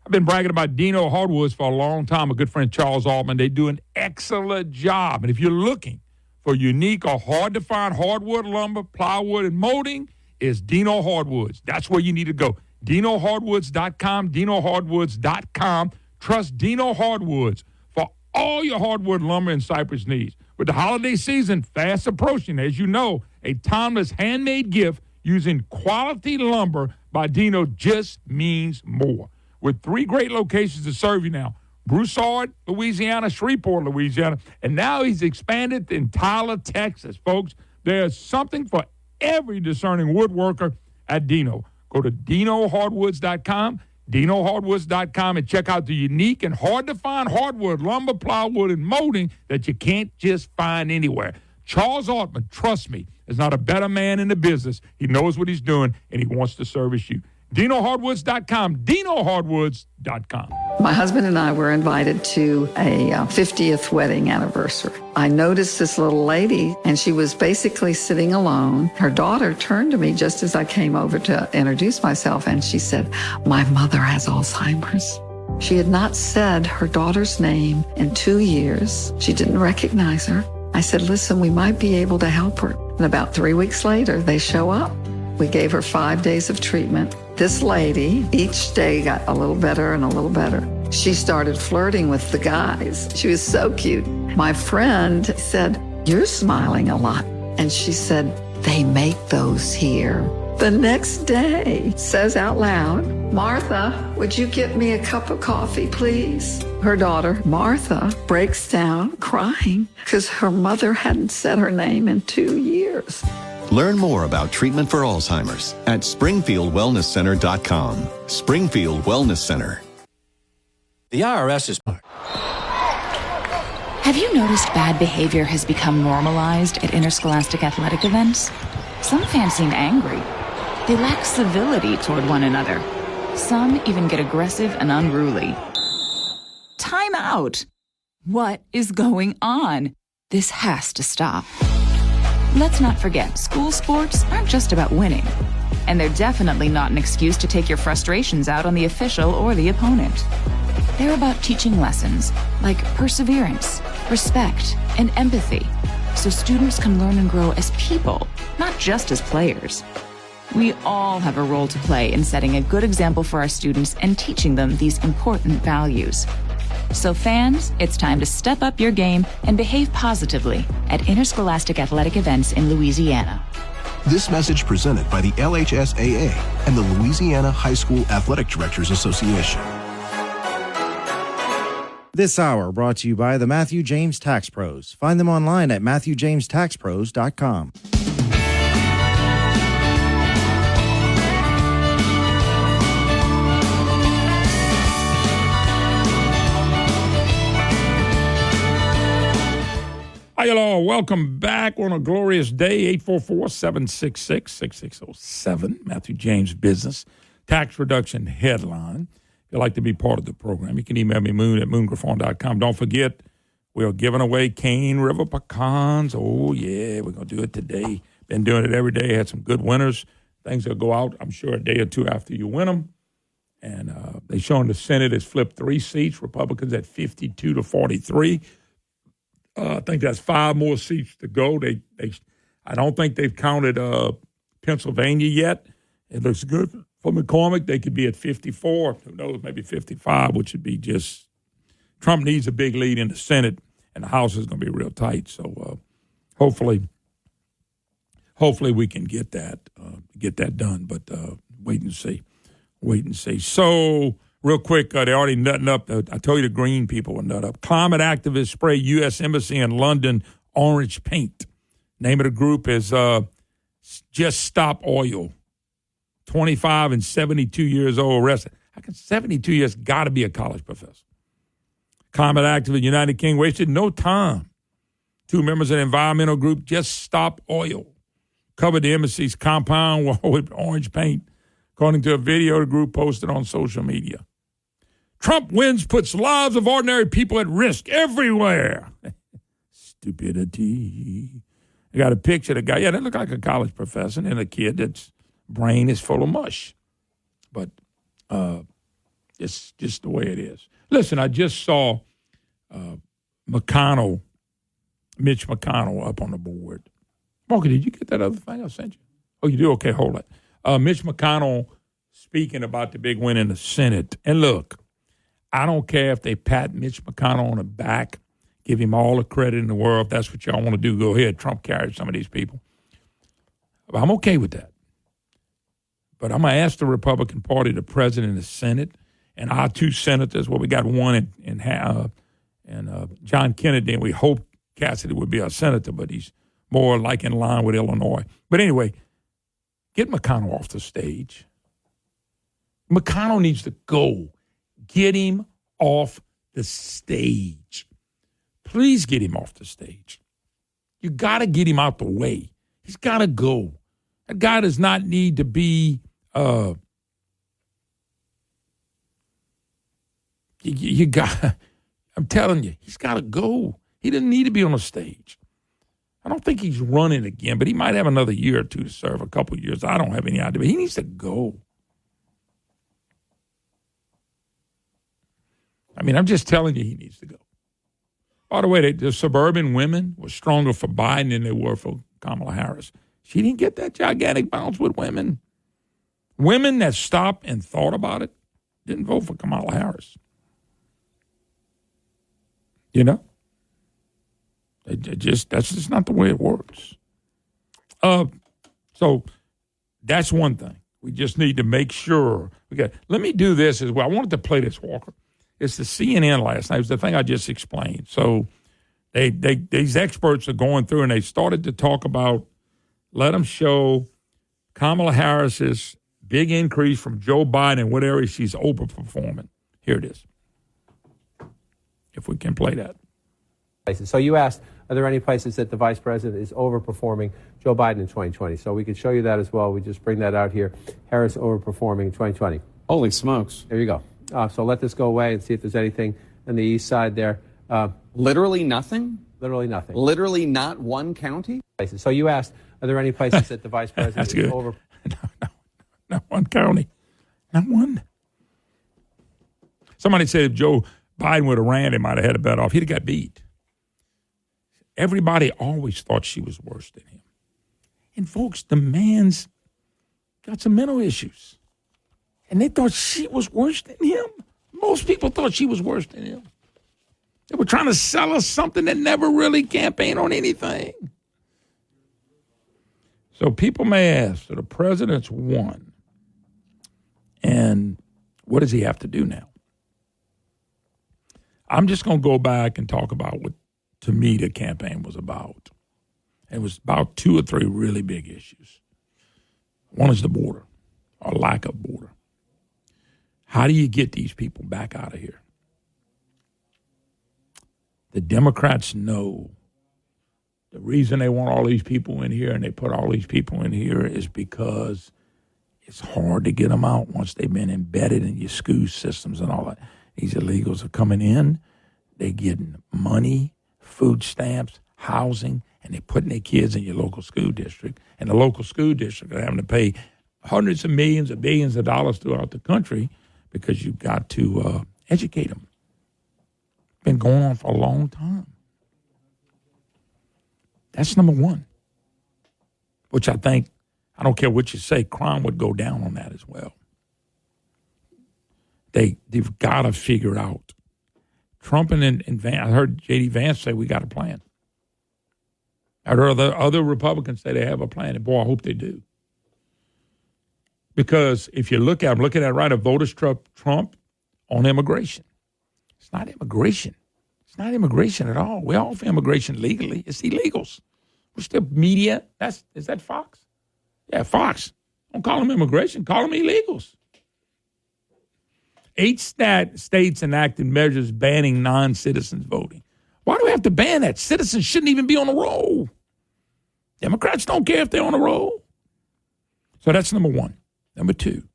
I've been bragging about Dino Hardwoods for a long time. My good friend Charles Altman, they do an excellent job. And if you're looking for unique or hard-to-find hardwood lumber, plywood, and molding, it's Dino Hardwoods. That's where you need to go. DinoHardwoods.com, DinoHardwoods.com. Trust Dino Hardwoods for all your hardwood lumber and cypress needs. With the holiday season fast approaching, as you know, a timeless handmade gift using quality lumber by Dino just means more. With 3 great locations to serve you now, Broussard, Louisiana, Shreveport, Louisiana, and now he's expanded in Tyler, Texas. Folks, there's something for every discerning woodworker at Dino. Go to DinoHardwoods.com, DinoHardwoods.com, and check out the unique and hard-to-find hardwood, lumber, plywood, and molding that you can't just find anywhere. Charles Altman, trust me, is not a better man in the business. He knows what he's doing, and he wants to service you. DinoHardwoods.com, DinoHardwoods.com. My husband and I were invited to a 50th wedding anniversary. I noticed this little lady, and she was basically sitting alone. Her daughter turned to me just as I came over to introduce myself, and she said, "My mother has Alzheimer's." She had not said her daughter's name in 2 years. She didn't recognize her. I said, "Listen, we might be able to help her." And about 3 weeks later, they show up. We gave her 5 days of treatment. This lady, each day got a little better and a little better. She started flirting with the guys. She was so cute. My friend said, "You're smiling a lot." And she said, "They make those here." The next day, says out loud, "Martha, would you get me a cup of coffee, please?" Her daughter, Martha, breaks down crying because her mother hadn't said her name in 2 years. Learn more about treatment for Alzheimer's at SpringfieldWellnessCenter.com. Springfield Wellness Center. The IRS is... Have you noticed bad behavior has become normalized at interscholastic athletic events? Some fans seem angry. They lack civility toward one another. Some even get aggressive and unruly. Time out! What is going on? This has to stop. Let's not forget, school sports aren't just about winning. And they're definitely not an excuse to take your frustrations out on the official or the opponent. They're about teaching lessons like perseverance, respect, and empathy, so students can learn and grow as people, not just as players. We all have a role to play in setting a good example for our students and teaching them these important values. So fans, it's time to step up your game and behave positively at interscholastic athletic events in Louisiana. This message presented by the LHSAA and the Louisiana High School Athletic Directors Association. This hour brought to you by the Matthew James Tax Pros. Find them online at MatthewJamesTaxPros.com. Hi, hello. Welcome back on a glorious day. 844-766-6607. Matthew James Business Tax Reduction Headline. If you'd like to be part of the program, you can email me, moon@moongraphone.com. Don't forget, we are giving away Cane River pecans. Oh, yeah, we're going to do it today. Been doing it every day. Had some good winners. Things will go out, I'm sure, a day or two after you win them. And they showing the Senate has flipped 3 seats. Republicans at 52 to 43. I think that's 5 more seats to go. I don't think they've counted Pennsylvania yet. It looks good for McCormick. They could be at 54. Who knows? Maybe 55, which would be just. Trump needs a big lead in the Senate, and the House is going to be real tight. So hopefully we can get that done. But wait and see. So. Real quick, they already nutting up. I told you the green people were nut up. Climate activists spray U.S. Embassy in London orange paint. Name of the group is Just Stop Oil. 25 and 72 years old, arrested. How can 72 years got to be a college professor? Climate activists, United Kingdom, wasted no time. 2 members of the environmental group, Just Stop Oil, covered the embassy's compound wall with orange paint, according to a video the group posted on social media. Trump wins puts lives of ordinary people at risk everywhere. Stupidity. I got a picture of the guy. Yeah, that looked like a college professor and a kid that's brain is full of mush. But It's just the way it is. Listen, I just saw McConnell, Mitch McConnell, up on the board. Marky, did you get that other thing I sent you? Oh, you do? Okay, hold it. Mitch McConnell speaking about the big win in the Senate. And look, I don't care if they pat Mitch McConnell on the back, give him all the credit in the world. If that's what y'all want to do, go ahead. Trump carried some of these people. I'm okay with that. But I'm going to ask the Republican Party, the president and the Senate, and our two senators, well, we got one in John Kennedy, and we hope Cassidy would be our senator, but he's more like in line with Illinois. But anyway, get McConnell off the stage. McConnell needs to go. Get him off the stage. Please get him off the stage. You got to get him out the way. He's got to go. That guy does not need to be I'm telling you, he's got to go. He doesn't need to be on the stage. I don't think he's running again, but he might have another year or two to serve, a couple of years. I don't have any idea, but he needs to go. I mean, I'm just telling you he needs to go. By the way, the suburban women were stronger for Biden than they were for Kamala Harris. She didn't get that gigantic bounce with women. Women that stopped and thought about it didn't vote for Kamala Harris. You know? That's just not the way it works. So that's one thing. We just need to make sure. Let me do this as well. I wanted to play this, Walker. It's the CNN last night. It was the thing I just explained. So these experts are going through, and they started to talk about, let them show Kamala Harris's big increase from Joe Biden in what area she's overperforming. Here it is. If we can play that. So you asked, are there any places that the vice president is overperforming Joe Biden in 2020? So we could show you that as well. We just bring that out here. Harris overperforming in 2020. Holy smokes. There you go. So let this go away and see if there's anything on the east side there. Literally nothing? Literally nothing. Literally not one county? So you asked, are there any places that the vice president is over? Not one county. Not one. Somebody said if Joe Biden would have ran, he might have had a bet off. He'd have got beat. Everybody always thought she was worse than him. And folks, the man's got some mental issues. And they thought she was worse than him. Most people thought she was worse than him. They were trying to sell us something that never really campaigned on anything. So people may ask, so the president's won. And what does he have to do now? I'm just going to go back and talk about what, to me, the campaign was about. It was about 2 or 3 really big issues. One is the border, or lack of border. How do you get these people back out of here? The Democrats know the reason they want all these people in here and they put all these people in here is because it's hard to get them out once they've been embedded in your school systems and all that. These illegals are coming in, they're getting money, food stamps, housing, and they're putting their kids in your local school district. And the local school district are having to pay hundreds of millions or billions of dollars throughout the country because you've got to educate them. Been going on for a long time. That's number one, which I think, I don't care what you say, crime would go down on that as well. They've got to figure out. Trump and Vance, I heard J.D. Vance say we got a plan. I heard other Republicans say they have a plan, and boy, I hope they do. Because if you look at, I'm looking at right, a voters Trump on immigration. It's not immigration. It's not immigration at all. We're all for immigration legally. It's illegals. What's the media? Is that Fox? Yeah, Fox. Don't call them immigration. Call them illegals. 8 states enacted measures banning non-citizens voting. Why do we have to ban that? Citizens shouldn't even be on the roll. Democrats don't care if they're on the roll. So that's number one. Number two,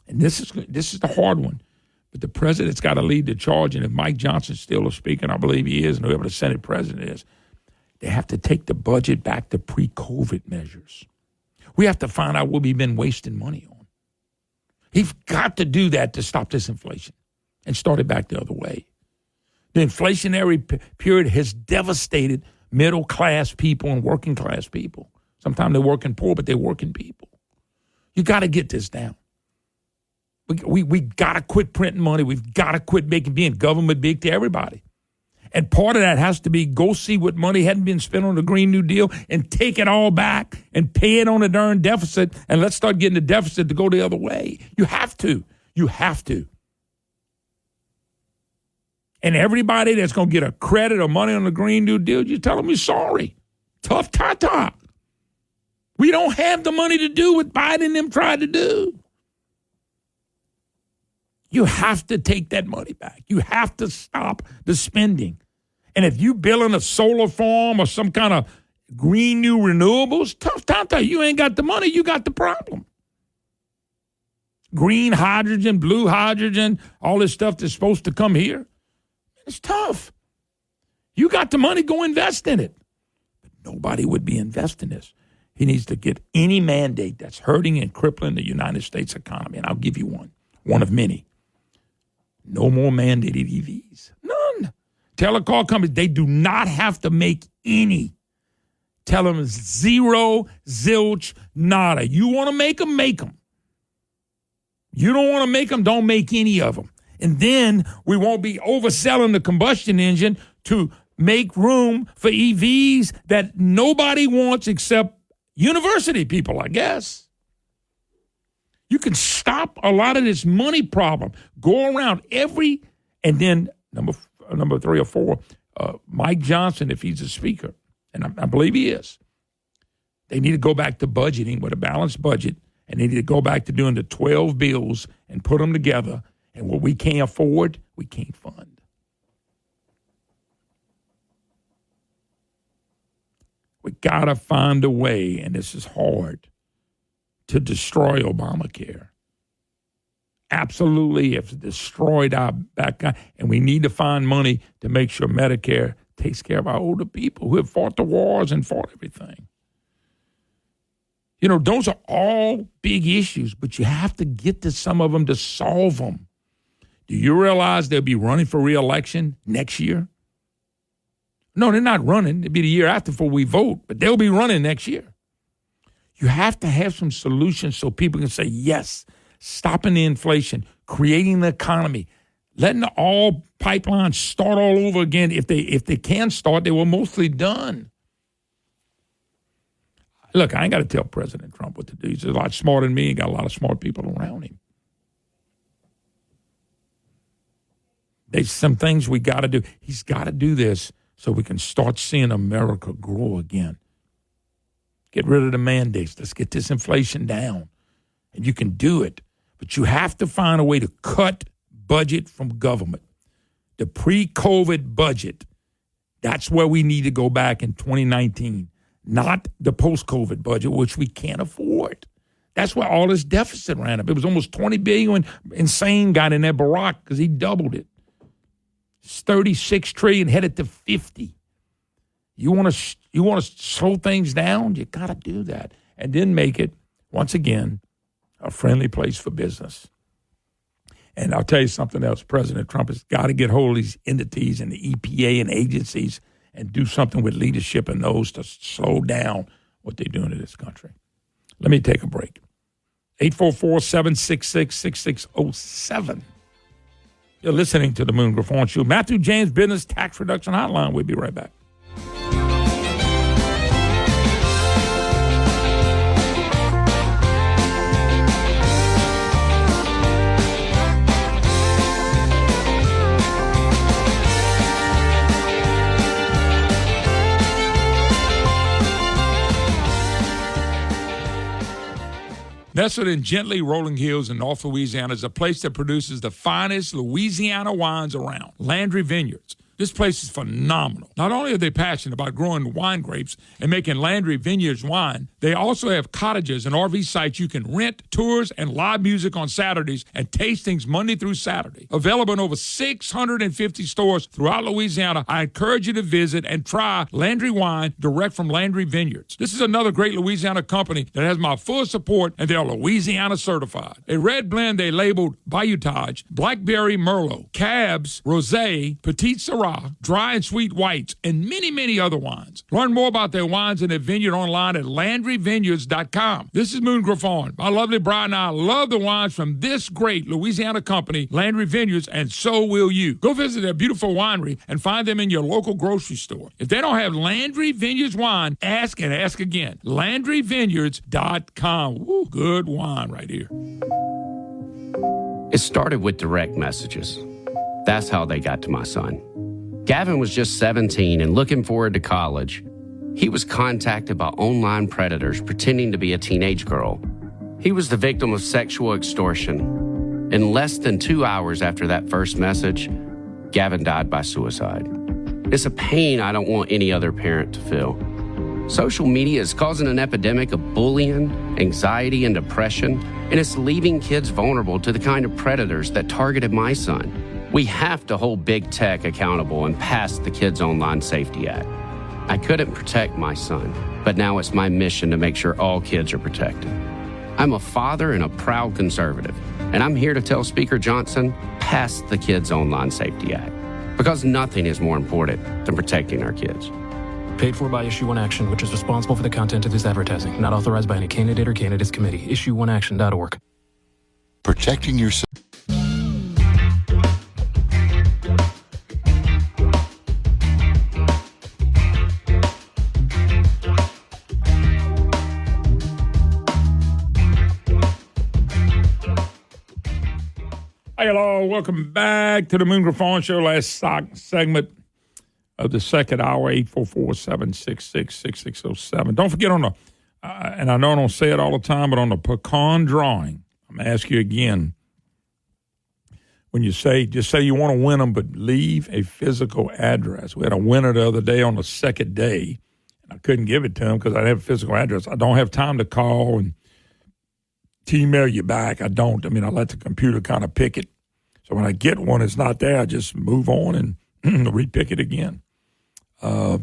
and this is the hard one, but the president's got to lead the charge, and if Mike Johnson's still speaking, I believe he is, and whoever the Senate president is, they have to take the budget back to pre-COVID measures. We have to find out what we've been wasting money on. He's got to do that to stop this inflation and start it back the other way. The inflationary period has devastated middle-class people and working-class people. Sometimes they're working poor, but they're working people. You got to get this down. We got to quit printing money. We've got to quit being government big to everybody. And part of that has to be go see what money hadn't been spent on the Green New Deal and take it all back and pay it on a darn deficit, and let's start getting the deficit to go the other way. You have to. You have to. And everybody that's going to get a credit or money on the Green New Deal, you tell them you're sorry. Tough ta-ta. We don't have the money to do what Biden and them tried to do. You have to take that money back. You have to stop the spending. And if you building a solar farm or some kind of green new renewables, tough ta-ta. You ain't got the money, you got the problem. Green hydrogen, blue hydrogen, all this stuff that's supposed to come here. It's tough. You got the money, go invest in it. But nobody would be investing this. He needs to get any mandate that's hurting and crippling the United States economy, and I'll give you one of many. No more mandated EVs. None. Tell a car company they do not have to make any. Tell them zero, zilch, nada. You want to make them, make them. You don't want to make them, don't make any of them. And then we won't be overselling the combustion engine to make room for EVs that nobody wants except university people, I guess. You can stop a lot of this money problem. Go around and then number 3 or 4, Mike Johnson, if he's a speaker, and I believe he is, they need to go back to budgeting with a balanced budget, and they need to go back to doing the 12 bills and put them together. And what we can't afford, we can't fund. We got to find a way, and this is hard, to destroy Obamacare. Absolutely, it's destroyed our back, and we need to find money to make sure Medicare takes care of our older people who have fought the wars and fought everything. You know, those are all big issues, but you have to get to some of them to solve them. Do you realize they'll be running for re-election next year? No, they're not running. It'll be the year after before we vote, but they'll be running next year. You have to have some solutions so people can say, yes, stopping the inflation, creating the economy, letting all pipelines start all over again. If they can start, they were mostly done. Look, I ain't got to tell President Trump what to do. He's a lot smarter than me and got a lot of smart people around him. There's some things we got to do. He's got to do this so we can start seeing America grow again. Get rid of the mandates. Let's get this inflation down. And you can do it. But you have to find a way to cut budget from government. The pre-COVID budget, that's where we need to go back in 2019. Not the post-COVID budget, which we can't afford. That's why all this deficit ran up. It was almost $20 billion when Insane got in there, Barack, because he doubled it. It's $36 trillion, headed to 50. You want to slow things down? You got to do that. And then make it, once again, a friendly place for business. And I'll tell you something else. President Trump has got to get hold of these entities and the EPA and agencies and do something with leadership in those to slow down what they're doing to this country. Let me take a break. 844-766-6607. You're listening to the Moon Griffon Show. Matthew James Business Tax Reduction Hotline. We'll be right back. Nestled in gently rolling hills in North Louisiana is a place that produces the finest Louisiana wines around, Landry Vineyards. This place is phenomenal. Not only are they passionate about growing wine grapes and making Landry Vineyards wine, they also have cottages and RV sites you can rent, tours, and live music on Saturdays and tastings Monday through Saturday. Available in over 650 stores throughout Louisiana, I encourage you to visit and try Landry wine direct from Landry Vineyards. This is another great Louisiana company that has my full support, and they're Louisiana certified. A red blend they labeled Bayoutage, Blackberry Merlot, Cabs, Rosé, Petite Syrah, Dry and Sweet Whites, and many, many other wines. Learn more about their wines and their vineyard online at LandryVineyards.com. This is Moon Griffon. My lovely bride and I love the wines from this great Louisiana company, Landry Vineyards, and so will you. Go visit their beautiful winery and find them in your local grocery store. If they don't have Landry Vineyards wine, ask and ask again. LandryVineyards.com. Woo, good wine right here. It started with direct messages. That's how they got to my son. Gavin was just 17 and looking forward to college. He was contacted by online predators pretending to be a teenage girl. He was the victim of sexual extortion. In less than 2 hours after that first message, Gavin died by suicide. It's a pain I don't want any other parent to feel. Social media is causing an epidemic of bullying, anxiety, and depression, and it's leaving kids vulnerable to the kind of predators that targeted my son. We have to hold big tech accountable and pass the Kids Online Safety Act. I couldn't protect my son, but now it's my mission to make sure all kids are protected. I'm a father and a proud conservative, and I'm here to tell Speaker Johnson, pass the Kids Online Safety Act, because nothing is more important than protecting our kids. Paid for by Issue One Action, which is responsible for the content of this advertising. Not authorized by any candidate or candidates committee. IssueOneAction.org. Protecting yourself. Hello, welcome back to the Moon Griffon Show. Last segment of the second hour, 844-766-6607. Don't forget on the, and I know I don't say it all the time, but on the pecan drawing, I'm going to ask you again, when you say, just say you want to win them, but leave a physical address. We had a winner the other day on the second day, and I couldn't give it to him because I didn't have a physical address. I don't have time to call and to email you back. I don't. I mean, I let the computer kind of pick it. So when I get one, it's not there. I just move on and repick it again. So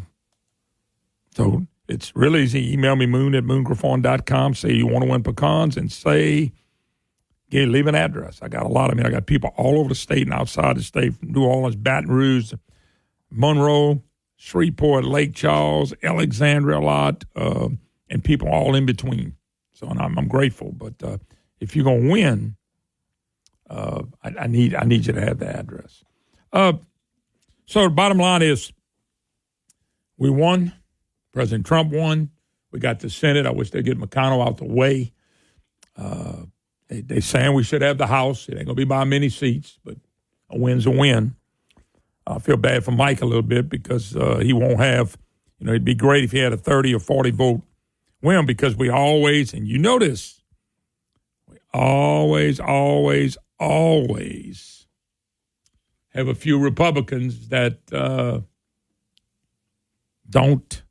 it's really easy. Email me, moon@moongriffon.com. Say you want to win pecans and say, leave an address. I got people all over the state and outside the state, from New Orleans, Baton Rouge, Monroe, Shreveport, Lake Charles, Alexandria a lot, and people all in between. So I'm grateful. But if you're going to win, I need you to have the address. So the bottom line is we won. President Trump won. We got the Senate. I wish they'd get McConnell out the way. They saying we should have the House. It ain't going to be by many seats, but a win's a win. I feel bad for Mike a little bit because he won't have, it'd be great if he had a 30 or 40 vote win, because we always, and you know this, we always have a few Republicans that don't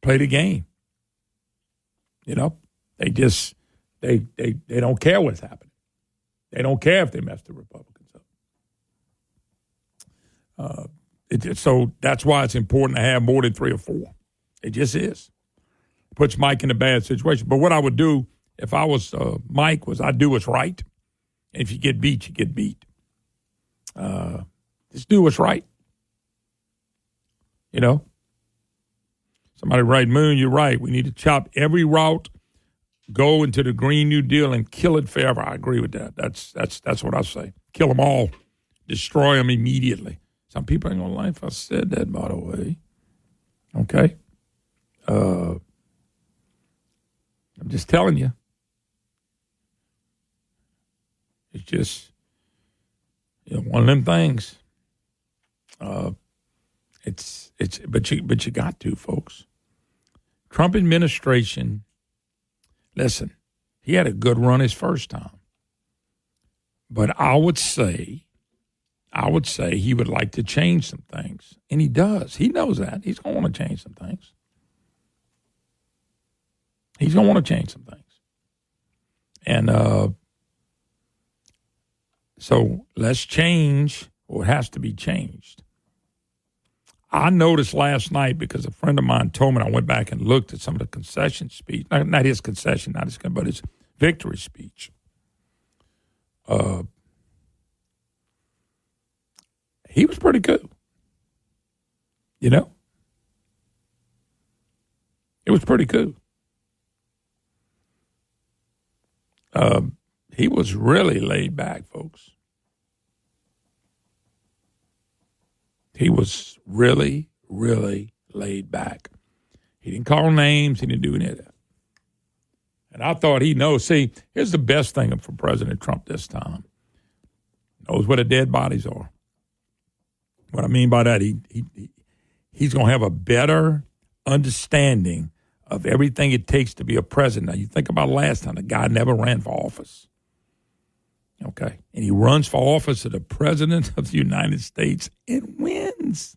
play the game. They just they don't care what's happening. They don't care if they mess the Republicans up. So that's why it's important to have more than 3 or 4. It just is. It puts Mike in a bad situation. But what I would do if I was Mike was I'd do what's right. And if you get beat, you get beat. Just do what's right. Somebody write, Moon, you're right. We need to chop every route, go into the Green New Deal, and kill it forever. I agree with that. That's what I say. Kill them all. Destroy them immediately. Some people ain't going to like if I said that, by the way. Okay? I'm just telling you. It's just, one of them things. But you got to, folks. Trump administration, listen, he had a good run his first time. But I would say I would say he would like to change some things. And he does. He knows that. He's going to want to change some things. He's going to want to change some things. And so let's change what has to be changed. I noticed last night because a friend of mine told me, I went back and looked at some of the concession speech, not his concession, but his victory speech. He was pretty good. You know? It was pretty good. He was really laid back, folks. He was really, really laid back. He didn't call names. He didn't do any of that. And I thought he knows. See, here's the best thing for President Trump this time. Knows where the dead bodies are. What I mean by that, he's going to have a better understanding of everything it takes to be a president. Now, you think about last time, the guy never ran for office. Okay. And he runs for office as the president of the United States and wins.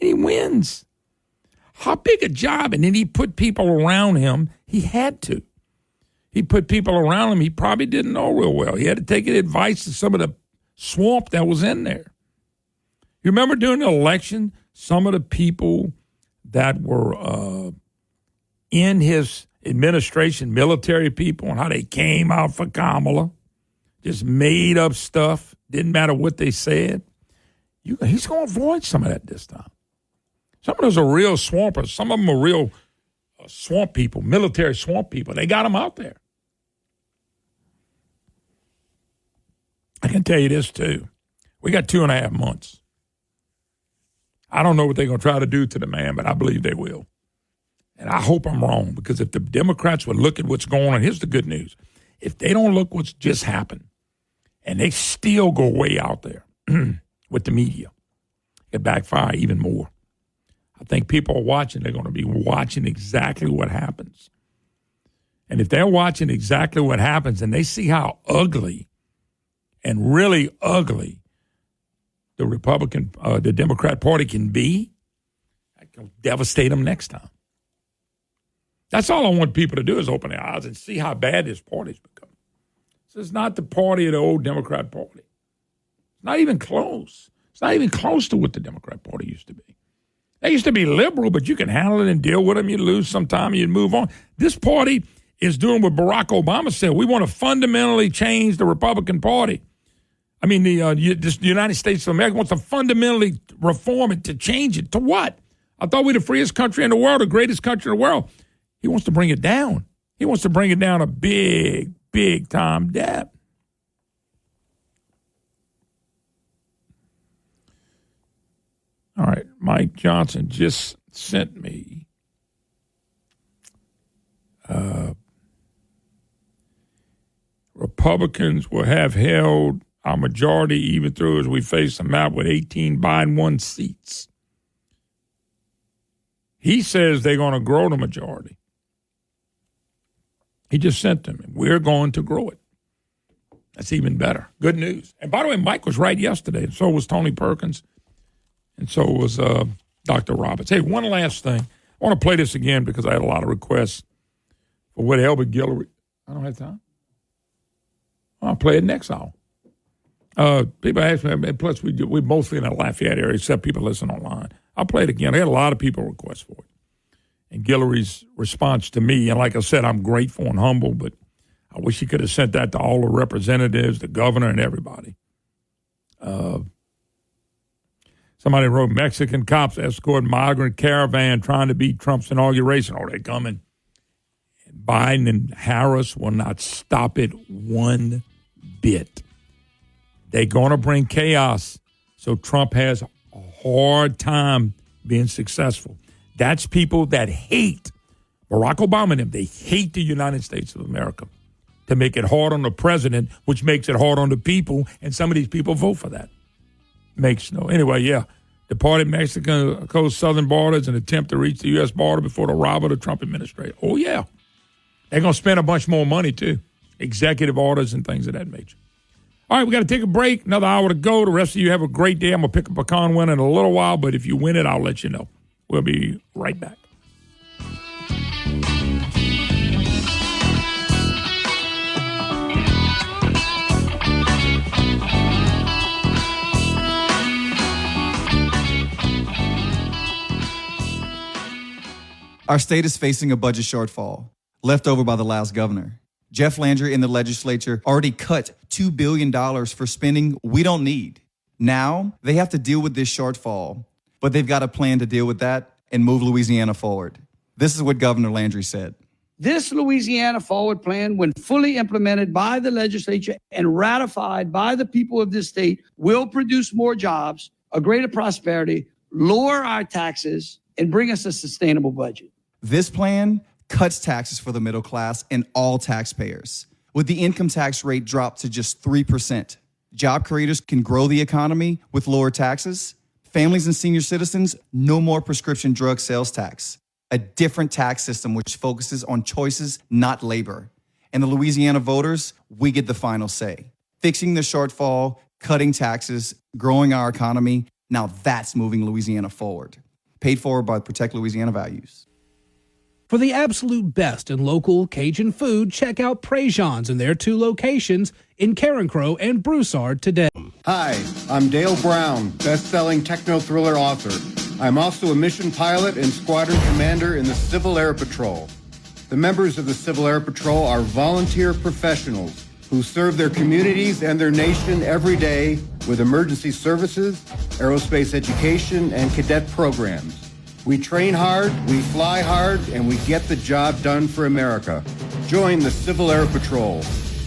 And he wins. How big a job? And then he put people around him. He had to. He put people around him he probably didn't know real well. He had to take advice to some of the swamp that was in there. You remember during the election, some of the people that were in his administration, military people, and how they came out for Kamala, just made up stuff, didn't matter what they said. He's going to avoid some of that this time. Some of those are real swampers. Some of them are real swamp people, military swamp people. They got them out there. I can tell you this, too. We got 2.5 months. I don't know what they're going to try to do to the man, but I believe they will. And I hope I'm wrong, because if the Democrats would look at what's going on, here's the good news. If they don't look what's just happened, and they still go way out there with the media, it backfire even more. I think people are watching. They're going to be watching exactly what happens. And if they're watching exactly what happens and they see how ugly and really ugly the Democrat Party can be, that can devastate them next time. That's all I want people to do is open their eyes and see how bad this party's become. This is not the party of the old Democrat Party. It's not even close. It's not even close to what the Democrat Party used to be. They used to be liberal, but you can handle it and deal with them. You lose sometime, you move on. This party is doing what Barack Obama said. We want to fundamentally change the Republican Party. I mean, the United States of America wants to fundamentally reform it, to change it. To what? I thought we're the freest country in the world, the greatest country in the world. He wants to bring it down. He wants to bring it down a big, big time depth. All right, Mike Johnson just sent me Republicans will have held our majority even through as we face a map with 18 Biden-won seats. He says they're going to grow the majority. He just sent them. We're going to grow it. That's even better. Good news. And by the way, Mike was right yesterday, and so was Tony Perkins, and so was Dr. Roberts. Hey, one last thing. I want to play this again because I had a lot of requests for what Elbert Guillory. I don't have time. I'll play it next hour. People ask me, plus we're mostly in the Lafayette area, except people listen online. I'll play it again. I had a lot of people request for it. And Guillory's response to me, and like I said, I'm grateful and humble, but I wish he could have sent that to all the representatives, the governor, and everybody. Somebody wrote, Mexican cops escort migrant caravan trying to beat Trump's inauguration. Oh, they're coming. And Biden and Harris will not stop it one bit. They're going to bring chaos, so Trump has a hard time being successful. That's people that hate Barack Obama and them. They hate the United States of America to make it hard on the president, which makes it hard on the people, and some of these people vote for that. Anyway, yeah. Departed Mexico's southern borders and attempt to reach the U.S. border before the arrival of the Trump administration. Oh, yeah. They're going to spend a bunch more money, too. Executive orders and things of that nature. All right, we got to take a break. Another hour to go. The rest of you have a great day. I'm going to pick a pecan win in a little while, but if you win it, I'll let you know. We'll be right back. Our state is facing a budget shortfall, left over by the last governor. Jeff Landry and the legislature already cut $2 billion for spending we don't need. Now, they have to deal with this shortfall, but they've got a plan to deal with that and move Louisiana forward. This is what Governor Landry said. This Louisiana Forward Plan, when fully implemented by the legislature and ratified by the people of this state, will produce more jobs, a greater prosperity, lower our taxes, and bring us a sustainable budget. This plan cuts taxes for the middle class and all taxpayers, with the income tax rate dropped to just 3%. Job creators can grow the economy with lower taxes. Families and senior citizens, no more prescription drug sales tax. A different tax system which focuses on choices, not labor. And the Louisiana voters, we get the final say. Fixing the shortfall, cutting taxes, growing our economy, now that's moving Louisiana forward. Paid for by Protect Louisiana Values. For the absolute best in local Cajun food, check out Préjean's in their 2 locations in Carencro and Broussard today. Hi, I'm Dale Brown, best-selling techno-thriller author. I'm also a mission pilot and squadron commander in the Civil Air Patrol. The members of the Civil Air Patrol are volunteer professionals who serve their communities and their nation every day with emergency services, aerospace education, and cadet programs. We train hard, we fly hard, and we get the job done for America. Join the Civil Air Patrol.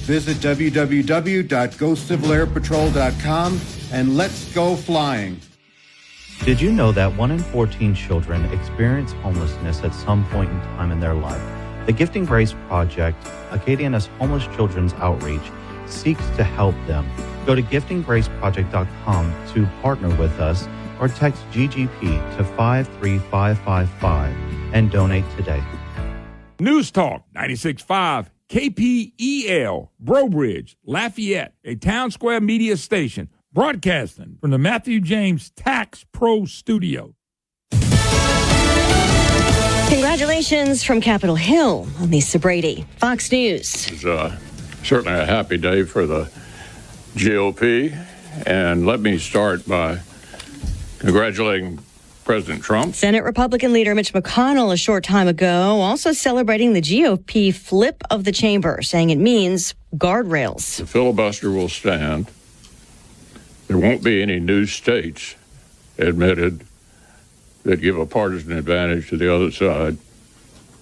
Visit www.gocivilairpatrol.com and let's go flying. Did you know that 1 in 14 children experience homelessness at some point in time in their life? The Gifting Grace Project, Acadiana's homeless children's outreach, seeks to help them. Go to giftinggraceproject.com to partner with us or text GGP to 53555 and donate today. News Talk 96.5 KPEL, Brobridge, Lafayette, a Town Square media station, broadcasting from the Matthew James Tax Pro Studio. Congratulations from Capitol Hill on Lisa Brady. Fox News. It's certainly a happy day for the GOP. And let me start by congratulating President Trump. Senate Republican leader Mitch McConnell a short time ago also celebrating the GOP flip of the chamber, saying it means guardrails. The filibuster will stand. There won't be any new states admitted that give a partisan advantage to the other side.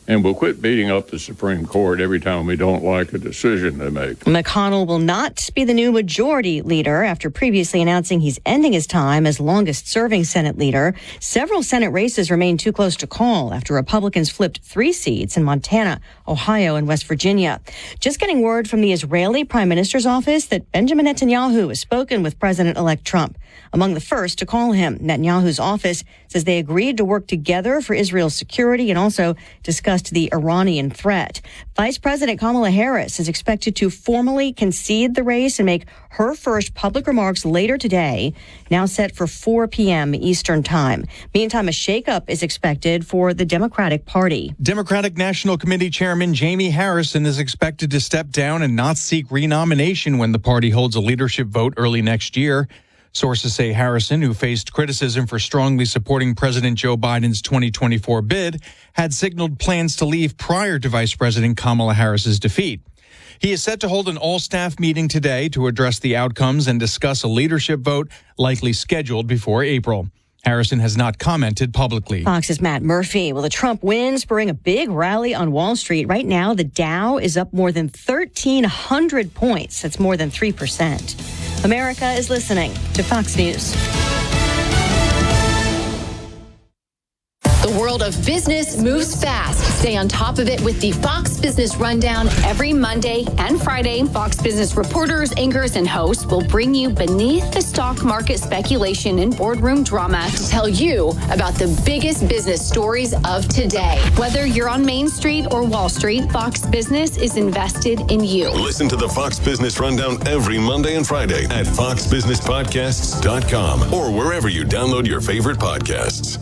And we'll quit beating up the Supreme Court every time we don't like a decision they make. McConnell will not be the new majority leader after previously announcing he's ending his time as longest-serving Senate leader. Several Senate races remain too close to call after Republicans flipped 3 seats in Montana, Ohio, and West Virginia. Just getting word from the Israeli Prime Minister's office that Benjamin Netanyahu has spoken with President-elect Trump. Among the first to call him, Netanyahu's office says they agreed to work together for Israel's security and also discussed the Iranian threat. Vice President Kamala Harris is expected to formally concede the race and make her first public remarks later today, now set for 4 p.m. Eastern Time. Meantime, a shakeup is expected for the Democratic Party. Democratic National Committee Chairman Jamie Harrison is expected to step down and not seek renomination when the party holds a leadership vote early next year. Sources say Harrison, who faced criticism for strongly supporting President Joe Biden's 2024 bid, had signaled plans to leave prior to Vice President Kamala Harris's defeat. He is set to hold an all-staff meeting today to address the outcomes and discuss a leadership vote likely scheduled before April. Harrison has not commented publicly. Fox's Matt Murphy. Well, the Trump win spurring a big rally on Wall Street. Right now, the Dow is up more than 1,300 points. That's more than 3%. America is listening to Fox News. The world of business moves fast. Stay on top of it with the Fox Business Rundown every Monday and Friday. Fox Business reporters, anchors, and hosts will bring you beneath the stock market speculation and boardroom drama to tell you about the biggest business stories of today. Whether you're on Main Street or Wall Street, Fox Business is invested in you. Listen to the Fox Business Rundown every Monday and Friday at foxbusinesspodcasts.com or wherever you download your favorite podcasts.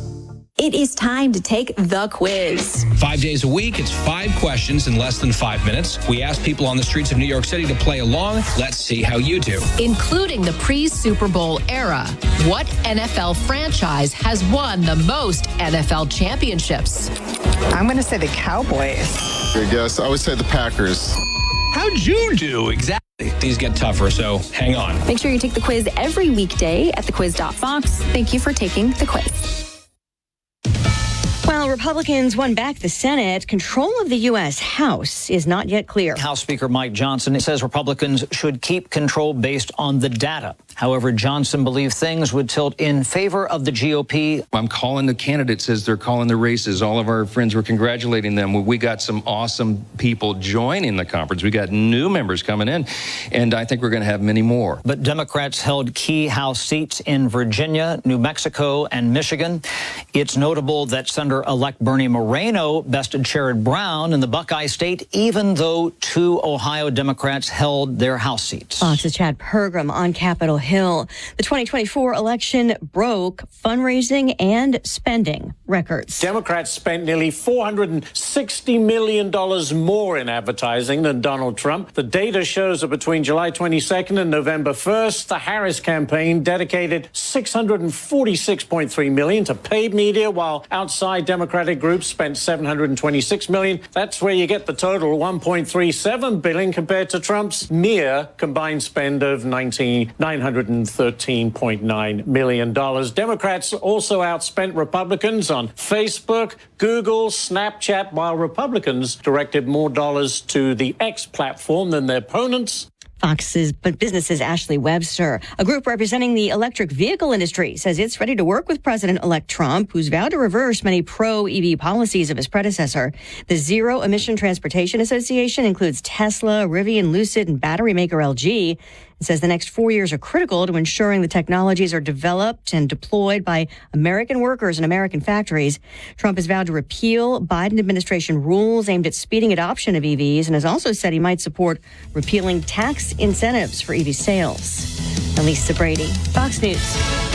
It is time to take the quiz. 5 days a week, it's 5 questions in less than 5 minutes. We ask people on the streets of New York City to play along. Let's see how you do. Including the pre-Super Bowl era, what NFL franchise has won the most NFL championships? I'm going to say the Cowboys. Good guess. I would say the Packers. How'd you do? Exactly. These get tougher, so hang on. Make sure you take the quiz every weekday at thequiz.fox. Thank you for taking the quiz. While Republicans won back the Senate, control of the U.S. House is not yet clear. House Speaker Mike Johnson says Republicans should keep control based on the data. However, Johnson believes things would tilt in favor of the GOP. I'm calling the candidates as they're calling the races. All of our friends were congratulating them. We got some awesome people joining the conference. We got new members coming in, and I think we're going to have many more. But Democrats held key House seats in Virginia, New Mexico, and Michigan. It's notable that Senator-elect Bernie Moreno bested Sherrod Brown in the Buckeye State, even though 2 Ohio Democrats held their House seats. Fox's Chad Pergram on Capitol Hill. The 2024 election broke fundraising and spending records. Democrats spent nearly $460 million more in advertising than Donald Trump. The data shows that between July 22nd and November 1st, the Harris campaign dedicated $646.3 million to paid media, while outside Democratic groups spent $726 million. That's where you get the total $1.37 billion compared to Trump's mere combined spend of $913.9 million. Democrats also outspent Republicans on Facebook, Google, Snapchat, while Republicans directed more dollars to the X platform than their opponents. Fox's Business's Ashley Webster, a group representing the electric vehicle industry, says it's ready to work with President-elect Trump, who's vowed to reverse many pro-EV policies of his predecessor. The Zero Emission Transportation Association includes Tesla, Rivian, Lucid, and battery maker LG. It says the next 4 years are critical to ensuring the technologies are developed and deployed by American workers in American factories. Trump has vowed to repeal Biden administration rules aimed at speeding adoption of EVs and has also said he might support repealing tax incentives for EV sales. Elisa Brady, Fox News.